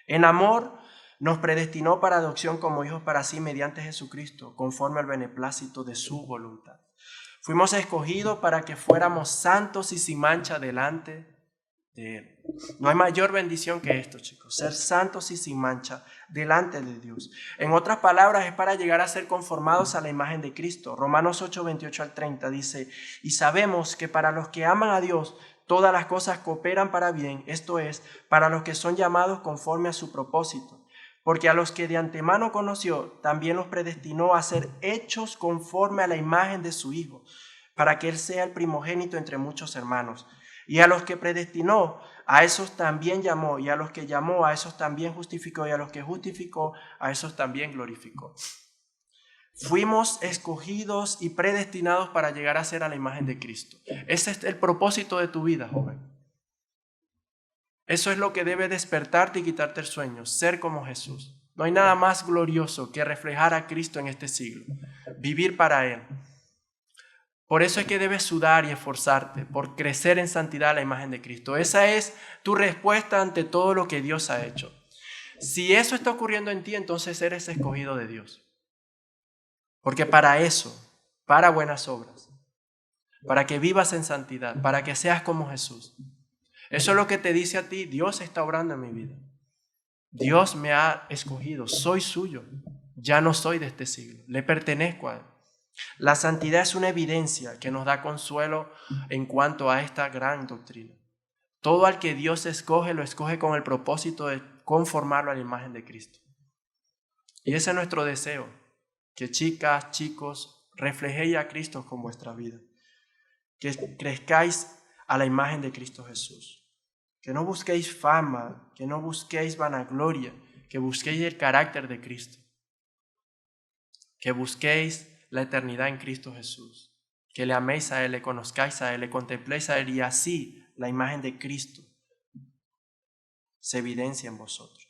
En amor nos predestinó para adopción como hijos para sí mediante Jesucristo, conforme al beneplácito de su voluntad. Fuimos escogidos para que fuéramos santos y sin mancha delante de Él. No hay mayor bendición que esto, chicos, ser santos y sin mancha delante de Dios. En otras palabras, es para llegar a ser conformados a la imagen de Cristo. Romanos 8, 28 al 30 dice, y sabemos que para los que aman a Dios, todas las cosas cooperan para bien, esto es, para los que son llamados conforme a su propósito. Porque a los que de antemano conoció, también los predestinó a ser hechos conforme a la imagen de su Hijo, para que Él sea el primogénito entre muchos hermanos. Y a los que predestinó, a esos también llamó, y a los que llamó, a esos también justificó, y a los que justificó, a esos también glorificó. Fuimos escogidos y predestinados para llegar a ser a la imagen de Cristo. Ese es el propósito de tu vida, joven. Eso es lo que debe despertarte y quitarte el sueño, ser como Jesús. No hay nada más glorioso que reflejar a Cristo en este siglo, vivir para Él. Por eso es que debes sudar y esforzarte por crecer en santidad a la imagen de Cristo. Esa es tu respuesta ante todo lo que Dios ha hecho. Si eso está ocurriendo en ti, entonces eres escogido de Dios. Porque para eso, para buenas obras, para que vivas en santidad, para que seas como Jesús. Eso es lo que te dice a ti, Dios está obrando en mi vida. Dios me ha escogido, soy suyo, ya no soy de este siglo, le pertenezco a Él. La santidad es una evidencia que nos da consuelo en cuanto a esta gran doctrina. Todo al que Dios escoge, lo escoge con el propósito de conformarlo a la imagen de Cristo. Y ese es nuestro deseo, que chicas, chicos, reflejéis a Cristo con vuestra vida. Que crezcáis a la imagen de Cristo Jesús. Que no busquéis fama, que no busquéis vanagloria, que busquéis el carácter de Cristo. Que busquéis la eternidad en Cristo Jesús. Que le améis a Él, le conozcáis a Él, le contempléis a Él y así la imagen de Cristo se evidencia en vosotros.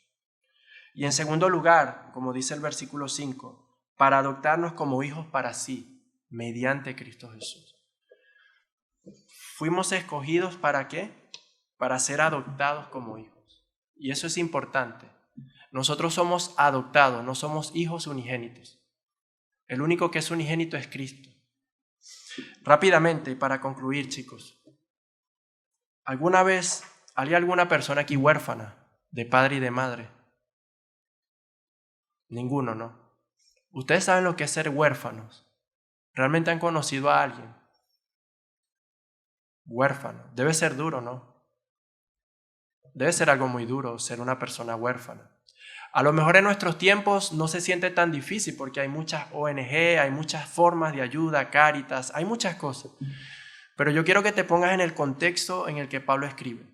Y en segundo lugar, como dice el versículo 5, para adoptarnos como hijos para sí, mediante Cristo Jesús. Fuimos escogidos ¿para qué? Para ser adoptados como hijos. Y eso es importante. Nosotros somos adoptados, no somos hijos unigénitos. El único que es unigénito es Cristo. Rápidamente, para concluir, chicos. ¿Alguna vez hay alguna persona aquí huérfana de padre y de madre? Ninguno, ¿no? Ustedes saben lo que es ser huérfanos. ¿Realmente han conocido a alguien huérfano? Debe ser duro, ¿no? Debe ser algo muy duro ser una persona huérfana. A lo mejor en nuestros tiempos no se siente tan difícil porque hay muchas ONG, hay muchas formas de ayuda, Cáritas, hay muchas cosas. Pero yo quiero que te pongas en el contexto en el que Pablo escribe.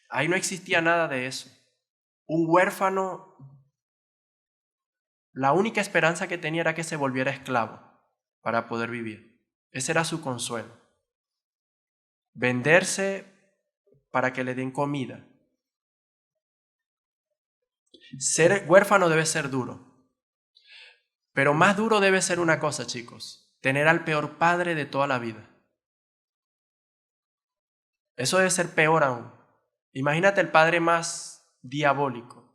Ahí no existía nada de eso. Un huérfano, la única esperanza que tenía era que se volviera esclavo para poder vivir. Ese era su consuelo. Venderse para que le den comida. Ser huérfano debe ser duro. Pero más duro debe ser una cosa, chicos. Tener al peor padre de toda la vida. Eso debe ser peor aún. Imagínate el padre más diabólico.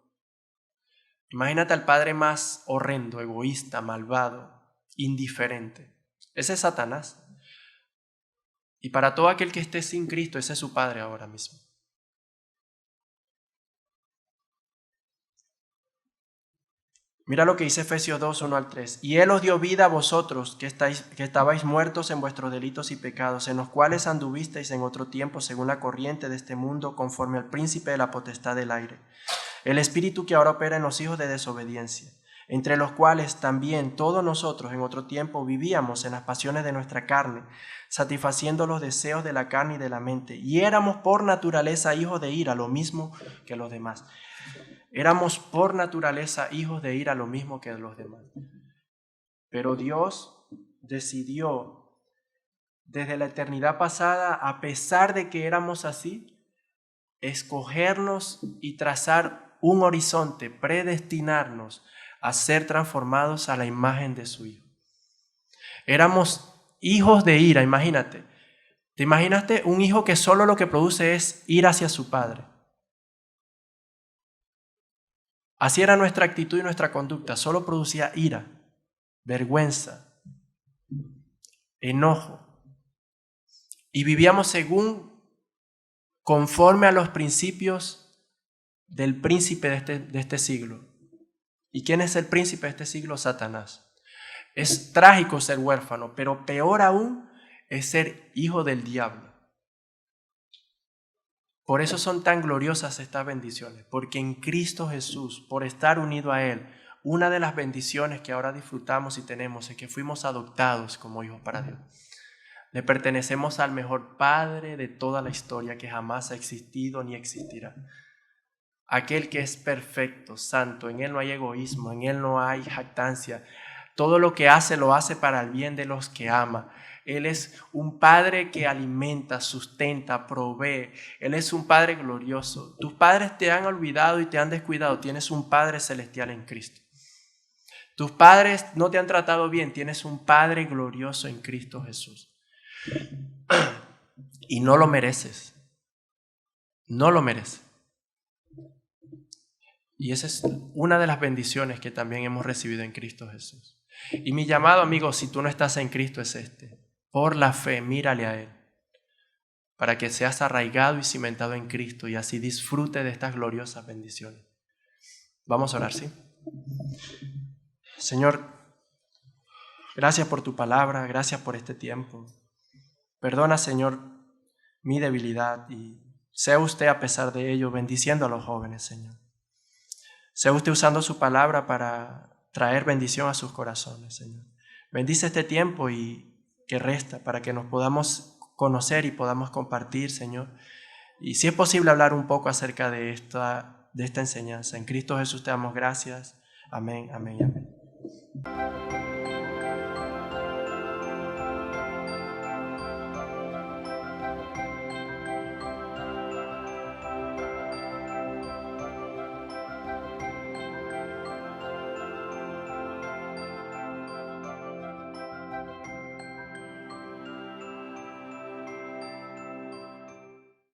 Imagínate al padre más horrendo, egoísta, malvado, indiferente. Ese es Satanás. Y para todo aquel que esté sin Cristo, ese es su padre ahora mismo. Mira lo que dice Efesios 2, 1 al 3. Y Él os dio vida a vosotros, que estabais muertos en vuestros delitos y pecados, en los cuales anduvisteis en otro tiempo según la corriente de este mundo, conforme al príncipe de la potestad del aire, el espíritu que ahora opera en los hijos de desobediencia, entre los cuales también todos nosotros en otro tiempo vivíamos en las pasiones de nuestra carne, satisfaciendo los deseos de la carne y de la mente, y éramos por naturaleza hijos de ira, lo mismo que los demás. Éramos por naturaleza hijos de ira, lo mismo que los demás. Pero Dios decidió desde la eternidad pasada, a pesar de que éramos así, escogernos y trazar un horizonte, predestinarnos a ser transformados a la imagen de su Hijo. Éramos hijos de ira, imagínate. ¿Te imaginaste un hijo que solo lo que produce es ir hacia su padre? Así era nuestra actitud y nuestra conducta, solo producía ira, vergüenza, enojo. Y vivíamos conforme a los principios del príncipe de este siglo. ¿Y quién es el príncipe de este siglo? Satanás. Es trágico ser huérfano, pero peor aún es ser hijo del diablo. Por eso son tan gloriosas estas bendiciones, porque en Cristo Jesús, por estar unido a Él, una de las bendiciones que ahora disfrutamos y tenemos es que fuimos adoptados como hijos para Dios. Le pertenecemos al mejor Padre de toda la historia que jamás ha existido ni existirá. Aquel que es perfecto, santo, en Él no hay egoísmo, en Él no hay jactancia. Todo lo que hace, lo hace para el bien de los que ama. Él es un Padre que alimenta, sustenta, provee. Él es un Padre glorioso. Tus padres te han olvidado y te han descuidado. Tienes un Padre celestial en Cristo. Tus padres no te han tratado bien. Tienes un Padre glorioso en Cristo Jesús. Y no lo mereces. No lo mereces. Y esa es una de las bendiciones que también hemos recibido en Cristo Jesús. Y mi llamado, amigo, si tú no estás en Cristo, es este. Por la fe, mírale a Él, para que seas arraigado y cimentado en Cristo y así disfrute de estas gloriosas bendiciones. Vamos a orar, ¿sí? Señor, gracias por tu palabra, gracias por este tiempo. Perdona, Señor, mi debilidad y sea usted a pesar de ello bendiciendo a los jóvenes, Señor. Sea usted usando su palabra para traer bendición a sus corazones, Señor. Bendice este tiempo y que resta para que nos podamos conocer y podamos compartir, Señor. Y si es posible hablar un poco acerca de esta enseñanza. En Cristo Jesús te damos gracias. Amén, amén y amén.